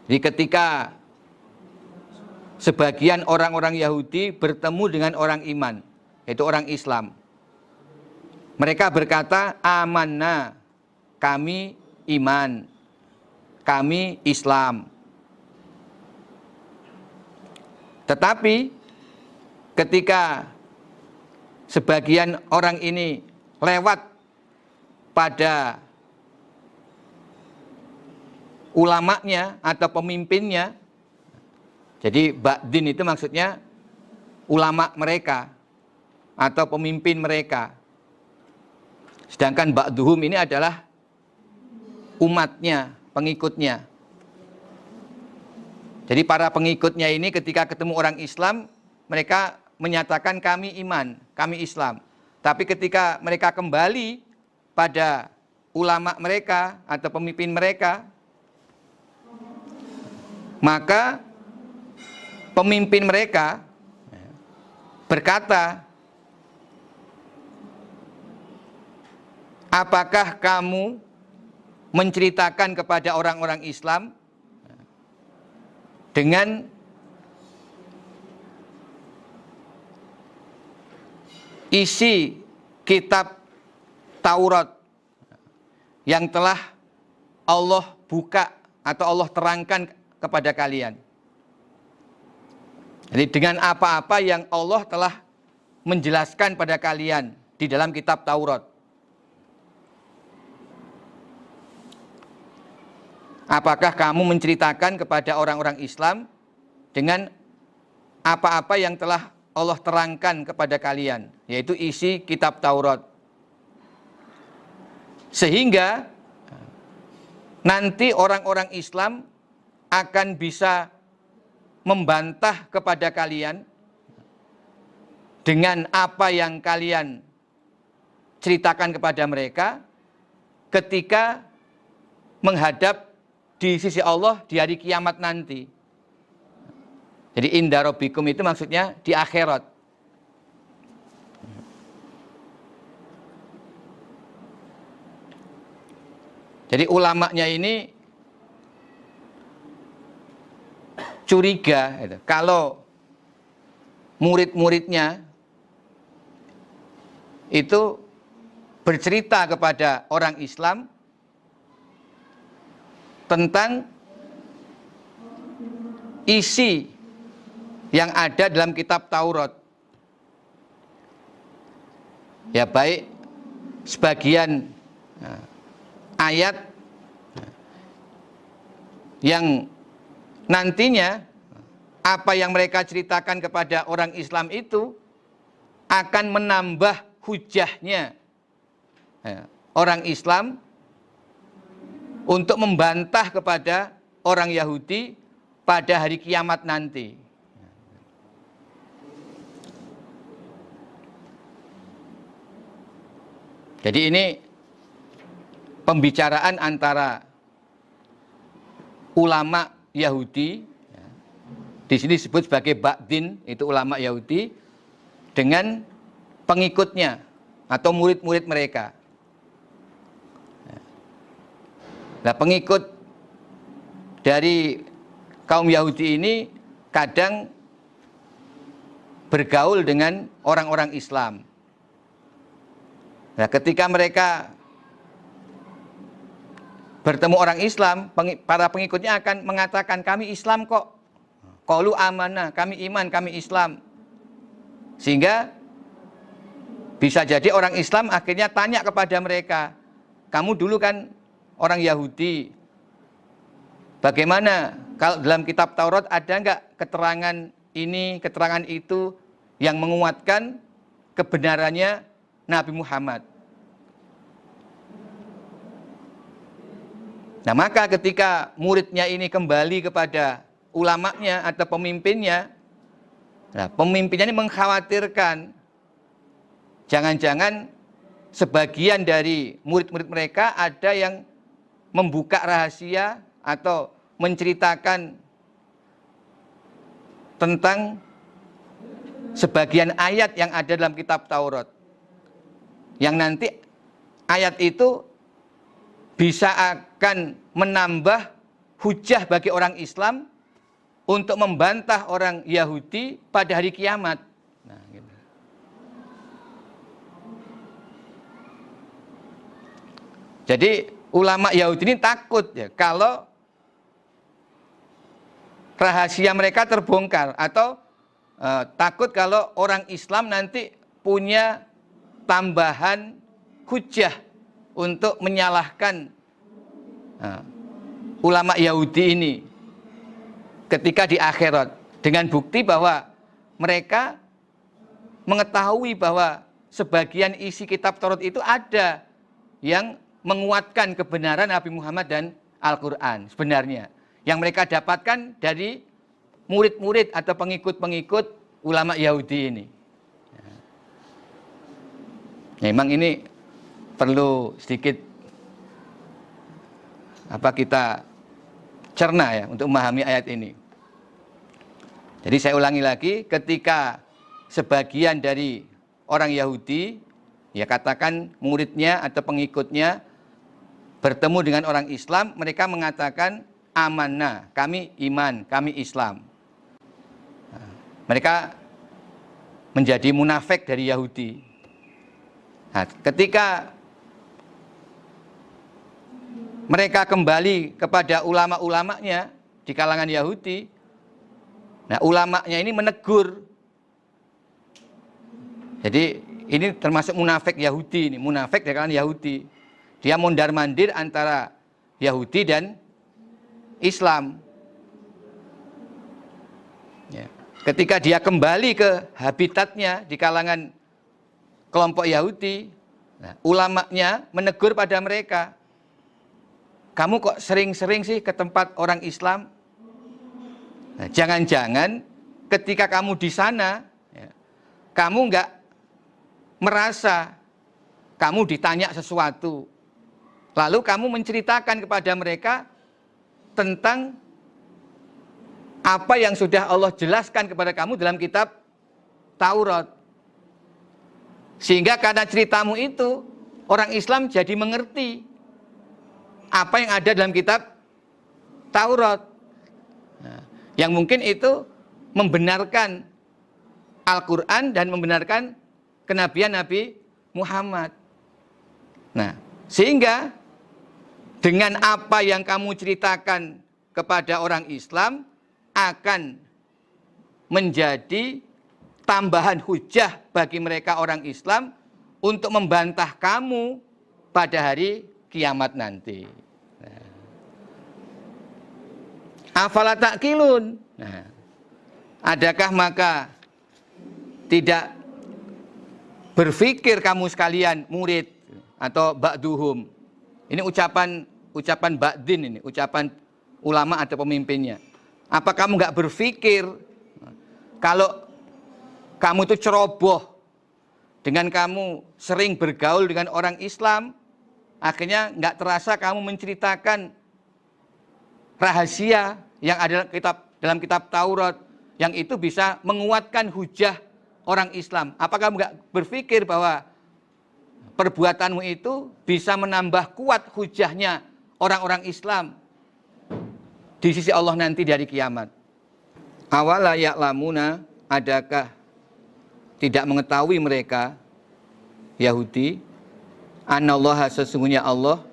Jadi ketika sebagian orang-orang Yahudi bertemu dengan orang iman, yaitu orang Islam, mereka berkata, amanna, kami iman, kami Islam. Tetapi ketika sebagian orang ini lewat pada ulamanya atau pemimpinnya, jadi ba'din itu maksudnya ulama mereka atau pemimpin mereka, sedangkan ba'duhum ini adalah umatnya, pengikutnya. Jadi para pengikutnya ini ketika ketemu orang Islam, mereka menyatakan kami iman, kami Islam. Tapi ketika mereka kembali pada ulama mereka atau pemimpin mereka, maka pemimpin mereka berkata, apakah kamu menceritakan kepada orang-orang Islam dengan isi kitab Taurat yang telah Allah buka atau Allah terangkan kepada kalian? Jadi dengan apa-apa yang Allah telah menjelaskan pada kalian di dalam kitab Taurat. Apakah kamu menceritakan kepada orang-orang Islam dengan apa-apa yang telah Allah terangkan kepada kalian, yaitu isi kitab Taurat, sehingga nanti orang-orang Islam akan bisa membantah kepada kalian dengan apa yang kalian ceritakan kepada mereka ketika menghadap di sisi Allah di hari kiamat nanti. Jadi inda rabbikum itu maksudnya di akhirat. Jadi ulamanya ini curiga kalau murid-muridnya itu bercerita kepada orang Islam tentang isi yang ada dalam kitab Taurat. Ya, baik sebagian ayat yang nantinya apa yang mereka ceritakan kepada orang Islam itu akan menambah hujahnya orang Islam untuk membantah kepada orang Yahudi pada hari kiamat nanti. Jadi ini pembicaraan antara ulama Yahudi, di sini disebut sebagai Ba'din, itu ulama Yahudi, dengan pengikutnya atau murid-murid mereka. Nah, pengikut dari kaum Yahudi ini kadang bergaul dengan orang-orang Islam. Nah, ketika mereka bertemu orang Islam, para pengikutnya akan mengatakan, kami Islam kok. Qalu amanah, kami iman, kami Islam. Sehingga bisa jadi orang Islam akhirnya tanya kepada mereka, kamu dulu kan orang Yahudi, bagaimana kalau dalam kitab Taurat ada enggak keterangan ini, keterangan itu yang menguatkan kebenarannya Nabi Muhammad? Nah, maka ketika muridnya ini kembali kepada ulamanya atau pemimpinnya, nah, pemimpinnya ini mengkhawatirkan jangan-jangan sebagian dari murid-murid mereka ada yang membuka rahasia atau menceritakan tentang sebagian ayat yang ada dalam kitab Taurat, yang nanti ayat itu bisa akan menambah hujah bagi orang Islam untuk membantah orang Yahudi pada hari kiamat. Nah, gitu. Jadi ulama Yahudi ini takut ya kalau rahasia mereka terbongkar, atau takut kalau orang Islam nanti punya tambahan hujah untuk menyalahkan ulama Yahudi ini ketika di akhirat, dengan bukti bahwa mereka mengetahui bahwa sebagian isi kitab Taurat itu ada yang menguatkan kebenaran Nabi Muhammad dan Al-Quran sebenarnya, yang mereka dapatkan dari murid-murid atau pengikut-pengikut ulama Yahudi ini. Memang ini perlu sedikit kita cerna ya untuk memahami ayat ini. Jadi saya ulangi lagi, ketika sebagian dari orang Yahudi, ya katakan muridnya atau pengikutnya, bertemu dengan orang Islam, mereka mengatakan amanah, kami iman, kami Islam. Nah, mereka menjadi munafik dari Yahudi. Nah, ketika mereka kembali kepada ulama-ulamanya di kalangan Yahudi, nah ulamanya ini menegur. Jadi ini termasuk munafik Yahudi, ini munafik dari kalangan Yahudi. Dia mondar-mandir antara Yahudi dan Islam. Ya. Ketika dia kembali ke habitatnya di kalangan kelompok Yahudi, nah, ulamanya menegur pada mereka, kamu kok sering-sering sih ke tempat orang Islam? Nah, jangan-jangan ketika kamu di sana, ya, kamu nggak merasa kamu ditanya sesuatu, lalu kamu menceritakan kepada mereka tentang apa yang sudah Allah jelaskan kepada kamu dalam kitab Taurat. Sehingga karena ceritamu itu, orang Islam jadi mengerti apa yang ada dalam kitab Taurat. Nah, yang mungkin itu membenarkan Al-Quran dan membenarkan kenabian Nabi Muhammad. Nah, sehingga dengan apa yang kamu ceritakan kepada orang Islam akan menjadi tambahan hujah bagi mereka orang Islam untuk membantah kamu pada hari kiamat nanti. Afala ta'qilun. Nah, adakah maka tidak berpikir kamu sekalian murid atau ba'duhum. Ini ucapan ba'din ini, ucapan ulama atau pemimpinnya. Apa kamu nggak berpikir kalau kamu itu ceroboh dengan kamu sering bergaul dengan orang Islam, akhirnya nggak terasa kamu menceritakan rahasia yang ada dalam kitab Taurat, yang itu bisa menguatkan hujah orang Islam. Apakah kamu nggak berpikir bahwa perbuatanmu itu bisa menambah kuat hujahnya orang-orang Islam di sisi Allah nanti di hari kiamat? Awala ya'lamuna, adakah tidak mengetahui mereka Yahudi, anallaha, sesungguhnya Allah,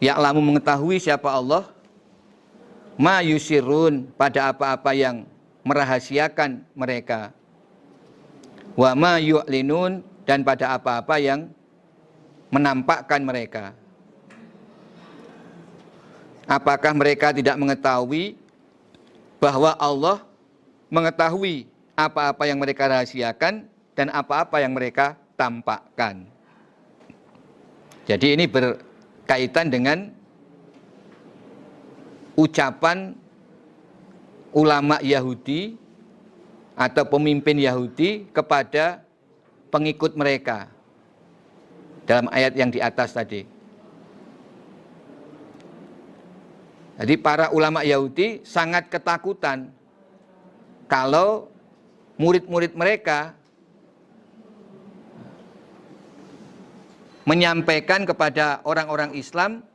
ya'lamu, mengetahui siapa Allah, ma yusirun, pada apa-apa yang merahasiakan mereka, wa ma yu'linun, dan pada apa-apa yang menampakkan mereka. Apakah mereka tidak mengetahui bahwa Allah mengetahui apa-apa yang mereka rahasiakan dan apa-apa yang mereka tampakkan? Jadi ini berkaitan dengan ucapan ulama Yahudi atau pemimpin Yahudi kepada pengikut mereka dalam ayat yang di atas tadi. Jadi para ulama Yahudi sangat ketakutan kalau murid-murid mereka menyampaikan kepada orang-orang Islam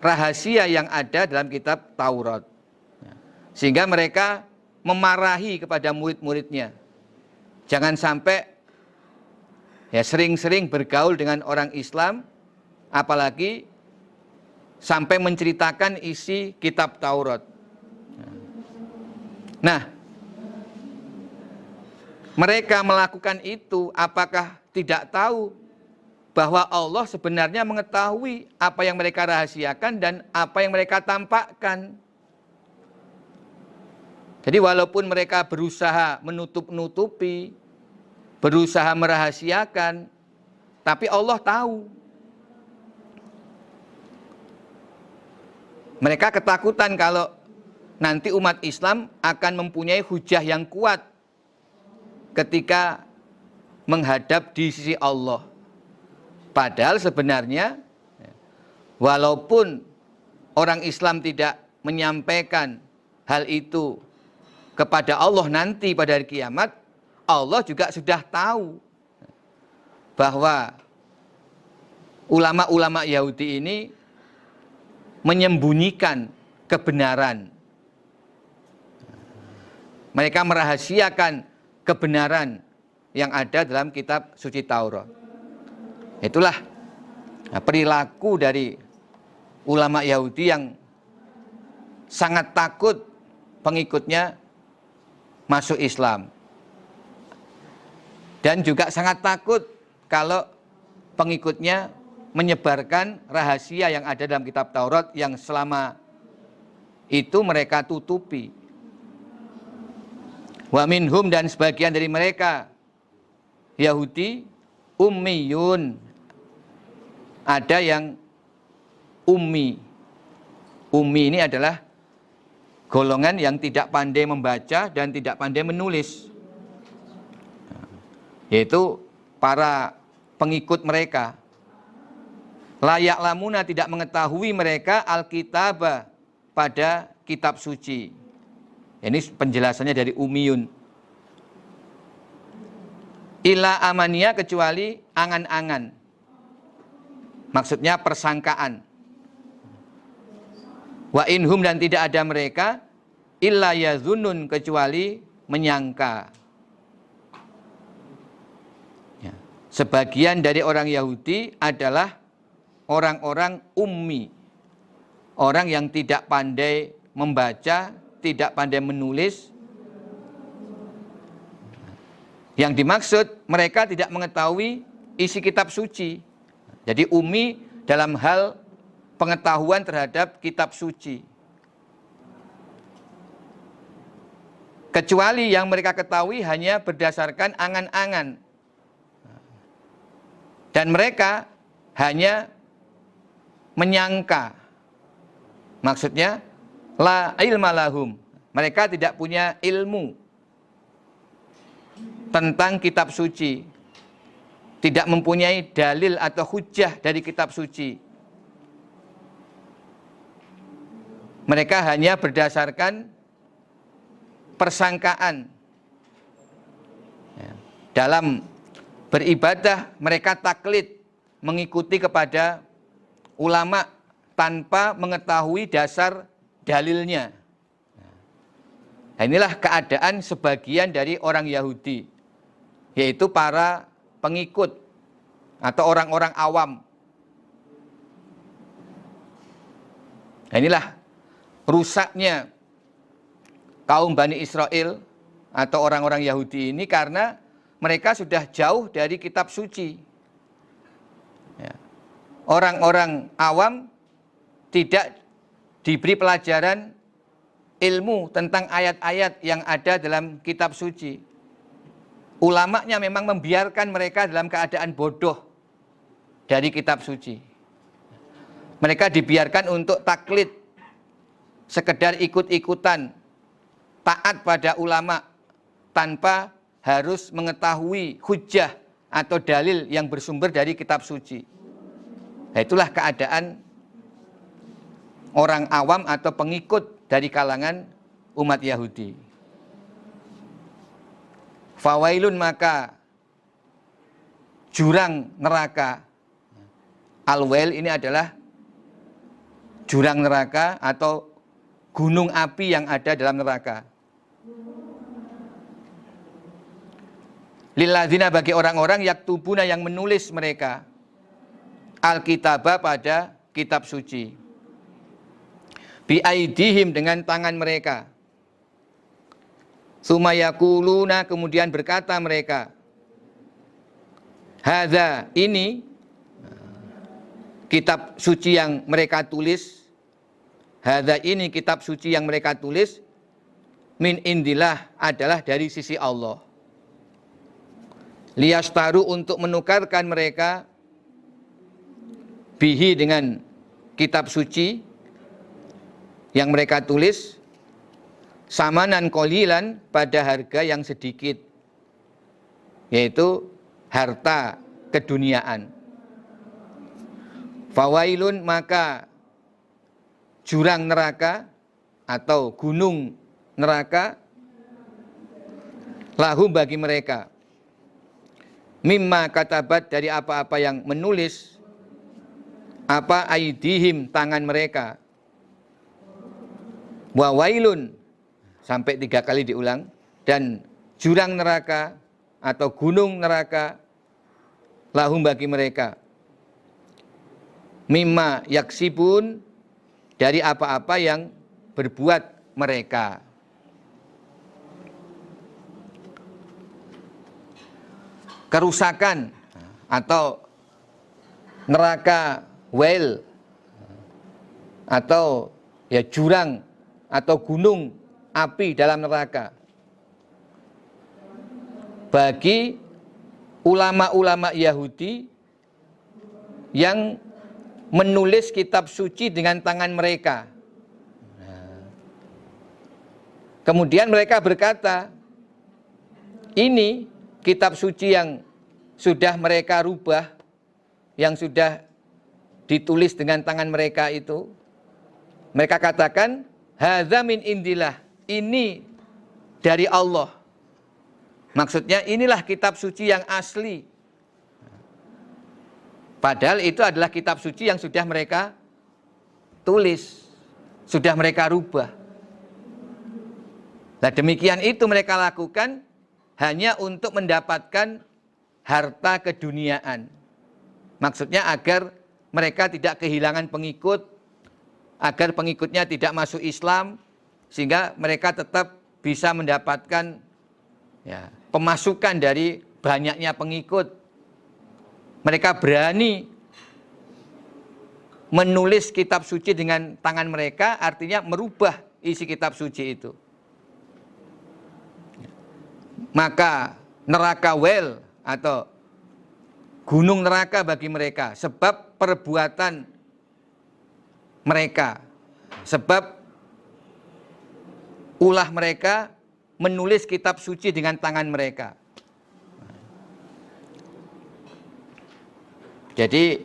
rahasia yang ada dalam kitab Taurat. Sehingga mereka memarahi kepada murid-muridnya. Jangan sampai ya sering-sering bergaul dengan orang Islam, apalagi sampai menceritakan isi kitab Taurat. Nah, mereka melakukan itu apakah tidak tahu bahwa Allah sebenarnya mengetahui apa yang mereka rahasiakan dan apa yang mereka tampakkan? Jadi walaupun mereka berusaha menutup-nutupi, berusaha merahasiakan, tapi Allah tahu. Mereka ketakutan kalau nanti umat Islam akan mempunyai hujah yang kuat ketika menghadap di sisi Allah. Padahal sebenarnya walaupun orang Islam tidak menyampaikan hal itu kepada Allah nanti pada hari kiamat, Allah juga sudah tahu bahwa ulama-ulama Yahudi ini menyembunyikan kebenaran. Mereka merahasiakan kebenaran yang ada dalam kitab suci Taurat. Itulah perilaku dari ulama Yahudi yang sangat takut pengikutnya masuk Islam. Dan juga sangat takut kalau pengikutnya menyebarkan rahasia yang ada dalam kitab Taurat yang selama itu mereka tutupi. Wa minhum, dan sebagian dari mereka Yahudi, ummiyun, ada yang ummi. Ummi ini adalah golongan yang tidak pandai membaca dan tidak pandai menulis, yaitu para pengikut mereka. La ya'lamuna, tidak mengetahui mereka alkitab, pada kitab suci. Ini penjelasannya dari Umiyun. Illa amania, kecuali angan-angan. Maksudnya persangkaan. Wa inhum, dan tidak ada mereka illa yazunun, kecuali menyangka. Ya. Sebagian dari orang Yahudi adalah orang-orang ummi, orang yang tidak pandai membaca, tidak pandai menulis. Yang dimaksud, mereka tidak mengetahui isi kitab suci. Jadi ummi dalam hal pengetahuan terhadap kitab suci. Kecuali yang mereka ketahui hanya berdasarkan angan-angan. Dan mereka hanya menyangka. Maksudnya, la ilma lahum. Mereka tidak punya ilmu tentang kitab suci. Tidak mempunyai dalil atau hujjah dari kitab suci. Mereka hanya berdasarkan persangkaan. Dalam beribadah mereka taklid, mengikuti kepada ulama tanpa mengetahui dasar dalilnya. Nah, inilah keadaan sebagian dari orang Yahudi, yaitu para pengikut atau orang-orang awam. Nah, inilah rusaknya kaum Bani Israel atau orang-orang Yahudi ini, karena mereka sudah jauh dari kitab suci. Ya. Orang-orang awam tidak diberi pelajaran ilmu tentang ayat-ayat yang ada dalam kitab suci. Ulamanya memang membiarkan mereka dalam keadaan bodoh dari kitab suci. Mereka dibiarkan untuk taklid, sekedar ikut-ikutan, taat pada ulama tanpa harus mengetahui hujjah atau dalil yang bersumber dari kitab suci. Nah, itulah keadaan orang awam atau pengikut dari kalangan umat Yahudi. Fawailun, maka jurang neraka. Al-wail ini adalah jurang neraka atau gunung api yang ada dalam neraka. Lilladzina, bagi orang-orang yaktubuna, yang menulis mereka alkitabah, pada kitab suci. Biaidihim, dengan tangan mereka. Sumayakuluna, kemudian berkata mereka, hadza, ini kitab suci yang mereka tulis. Hadza, ini kitab suci yang mereka tulis. Min indillah, adalah dari sisi Allah. Liyastaru, untuk menukarkan mereka bihi, dengan kitab suci yang mereka tulis, samanan qalilan, pada harga yang sedikit, yaitu harta keduniaan. Fawailun, maka jurang neraka atau gunung neraka, lahum, bagi mereka, mimma katabat, dari apa-apa yang menulis, apa aidihim, tangan mereka. Wa wailun, sampai 3 kali diulang, dan jurang neraka atau gunung neraka, lahum, bagi mereka, mimma yaksibun, dari apa-apa yang berbuat mereka. Kerusakan atau neraka wail atau ya jurang atau gunung api dalam neraka bagi ulama-ulama Yahudi yang menulis kitab suci dengan tangan mereka. Kemudian mereka berkata, ini kitab suci yang sudah mereka rubah, yang sudah ditulis dengan tangan mereka itu. Mereka katakan, hadza min indillah, ini dari Allah. Maksudnya inilah kitab suci yang asli. Padahal itu adalah kitab suci yang sudah mereka tulis, sudah mereka rubah. Nah demikian itu mereka lakukan hanya untuk mendapatkan harta keduniaan. Maksudnya agar mereka tidak kehilangan pengikut, agar pengikutnya tidak masuk Islam, sehingga mereka tetap bisa mendapatkan pemasukan dari banyaknya pengikut. Mereka berani menulis kitab suci dengan tangan mereka, artinya merubah isi kitab suci itu. Maka neraka wel atau gunung neraka bagi mereka, sebab perbuatan mereka, sebab ulah mereka menulis kitab suci dengan tangan mereka. Jadi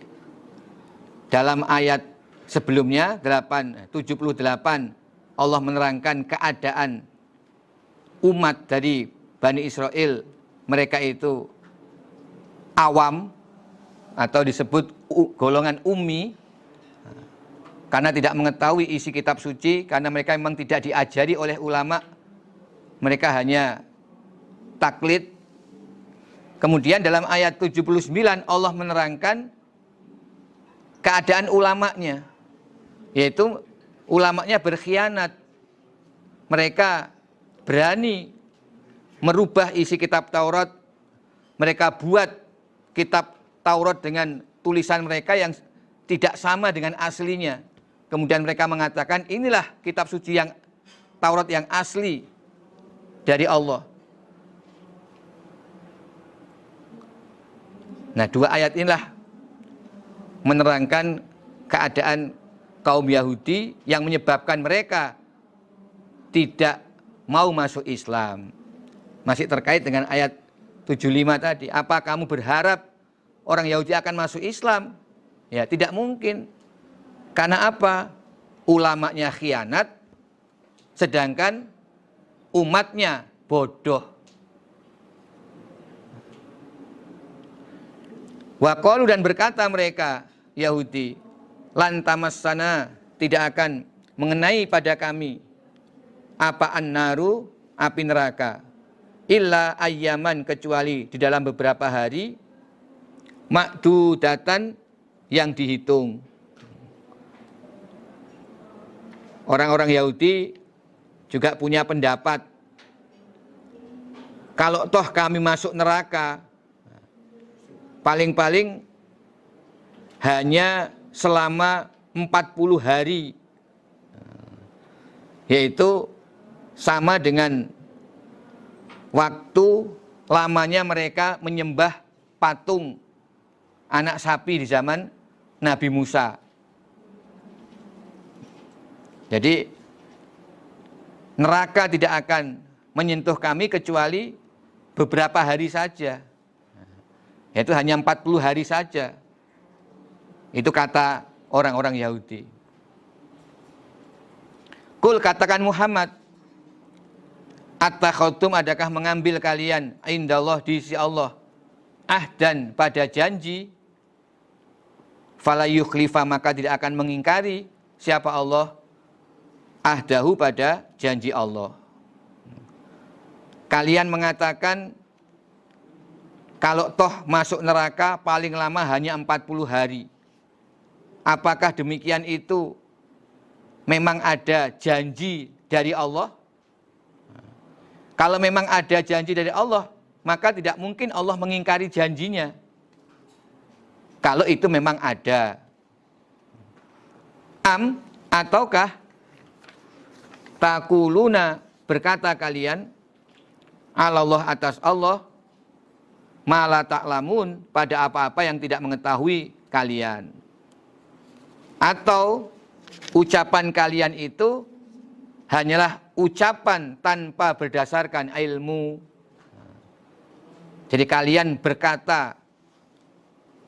dalam ayat sebelumnya 78 Allah menerangkan keadaan umat dari Bani Israel, mereka itu awam atau disebut golongan ummi karena tidak mengetahui isi kitab suci, karena mereka memang tidak diajari oleh ulama, mereka hanya taklid. Kemudian dalam ayat 79 Allah menerangkan keadaan ulamanya, yaitu ulamanya berkhianat. Mereka berani merubah isi kitab Taurat. Mereka buat kitab Taurat dengan tulisan mereka yang tidak sama dengan aslinya. Kemudian mereka mengatakan inilah kitab suci yang Taurat yang asli dari Allah. Nah, dua ayat inilah menerangkan keadaan kaum Yahudi yang menyebabkan mereka tidak mau masuk Islam. Masih terkait dengan ayat 75 tadi. Apa kamu berharap orang Yahudi akan masuk Islam? Ya, tidak mungkin. Karena apa? Ulamanya khianat, sedangkan umatnya bodoh. Waqalu, dan berkata mereka Yahudi, lan tamassana, tidak akan mengenai pada kami apa an-naru, api neraka, illa ayyaman, kecuali di dalam beberapa hari, ma'dudatan, yang dihitung. Orang-orang Yahudi juga punya pendapat, kalau toh kami masuk neraka, paling-paling hanya selama 40 hari, yaitu sama dengan waktu lamanya mereka menyembah patung anak sapi di zaman Nabi Musa. Jadi neraka tidak akan menyentuh kami kecuali beberapa hari saja, yaitu hanya 40 hari saja. Itu kata orang-orang Yahudi. Kul, katakan Muhammad, attakhadtum, adakah mengambil kalian indallah, di sisi Allah, ahdan, pada janji, fala yukhlifa, maka tidak akan mengingkari siapa Allah, ahdahu, pada janji Allah. Kalian mengatakan kalau toh masuk neraka paling lama hanya 40 hari. Apakah demikian itu memang ada janji dari Allah? Kalau memang ada janji dari Allah, maka tidak mungkin Allah mengingkari janjinya. Kalau itu memang ada. Ataukah takuluna, berkata kalian, alallah, atas Allah, ma la ta'lamun, pada apa-apa yang tidak mengetahui kalian. Atau ucapan kalian itu hanyalah ucapan tanpa berdasarkan ilmu. Jadi kalian berkata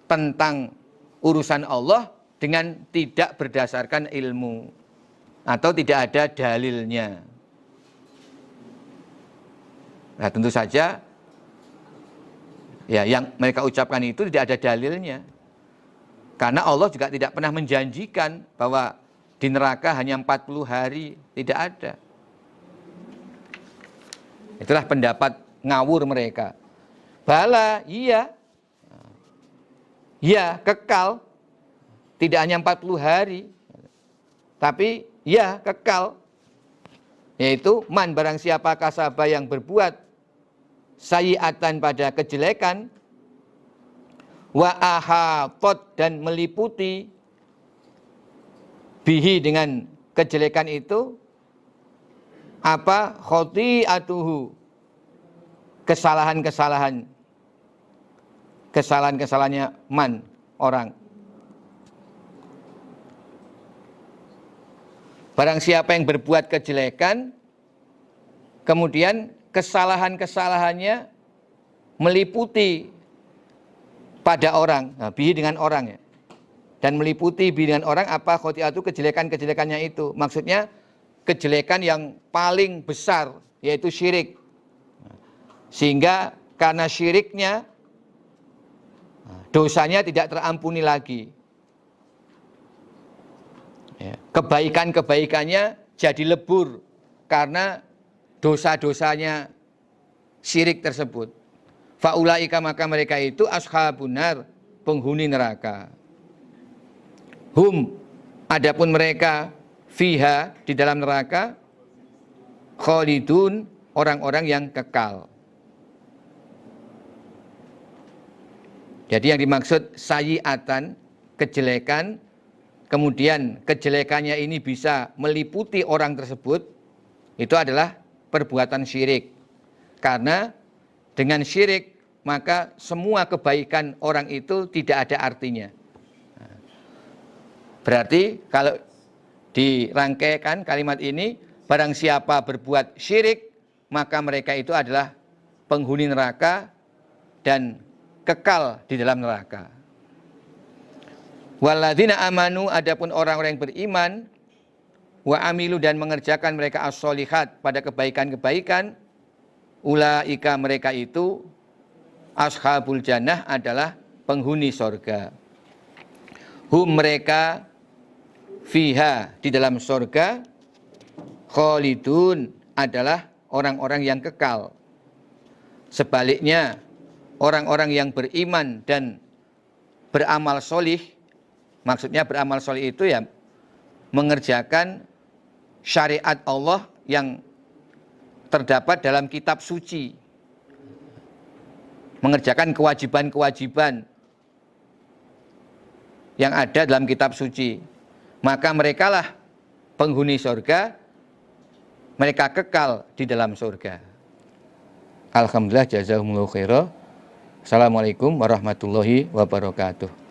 tentang urusan Allah dengan tidak berdasarkan ilmu atau tidak ada dalilnya. Nah, tentu saja ya yang mereka ucapkan itu tidak ada dalilnya. Karena Allah juga tidak pernah menjanjikan bahwa di neraka hanya 40 hari, tidak ada. Itulah pendapat ngawur mereka. Bala, iya. Ya, kekal. Tidak hanya 40 hari. Tapi, ya, kekal. Yaitu, man barang siapa kasabah yang berbuat sayyi'atan pada kejelekan, wa ahatot dan meliputi bihi dengan kejelekan itu, apa khoti'atuhu, kesalahannya man, orang. Barang siapa yang berbuat kejelekan, kemudian kesalahannya meliputi pada orang, nah, bihi dengan orang ya. Dan meliputi bihi dengan orang apa khoti'atu, kejelekannya itu. Maksudnya kejelekan yang paling besar, yaitu syirik. Sehingga karena syiriknya, dosanya tidak terampuni lagi. Ya, kebaikannya jadi lebur karena dosa-dosanya syirik tersebut. Faulaika maka mereka itu ashabunar, penghuni neraka. Hum, adapun mereka fiha, di dalam neraka, khalidun, orang-orang yang kekal. Jadi yang dimaksud sayyi'atan, kejelekan, kemudian kejelekannya ini bisa meliputi orang tersebut, itu adalah perbuatan syirik. Karena dengan syirik, maka semua kebaikan orang itu tidak ada artinya. Berarti kalau dirangkaikan kalimat ini, barang siapa berbuat syirik, maka mereka itu adalah penghuni neraka dan kekal di dalam neraka. Walladzina amanu, adapun orang-orang yang beriman, wa amilu dan mengerjakan mereka as-sholihat pada kebaikan-kebaikan, ulaika mereka itu ashabul jannah, adalah penghuni sorga. Hum mereka fiha, di dalam sorga, khalidun, adalah orang-orang yang kekal. Sebaliknya, orang-orang yang beriman dan beramal solih, maksudnya beramal solih itu ya mengerjakan syariat Allah yang terdapat dalam kitab suci, mengerjakan kewajiban-kewajiban yang ada dalam kitab suci, maka merekalah penghuni surga, mereka kekal di dalam surga. Alhamdulillah, jazakumullahu khairan. Assalamualaikum warahmatullahi wabarakatuh.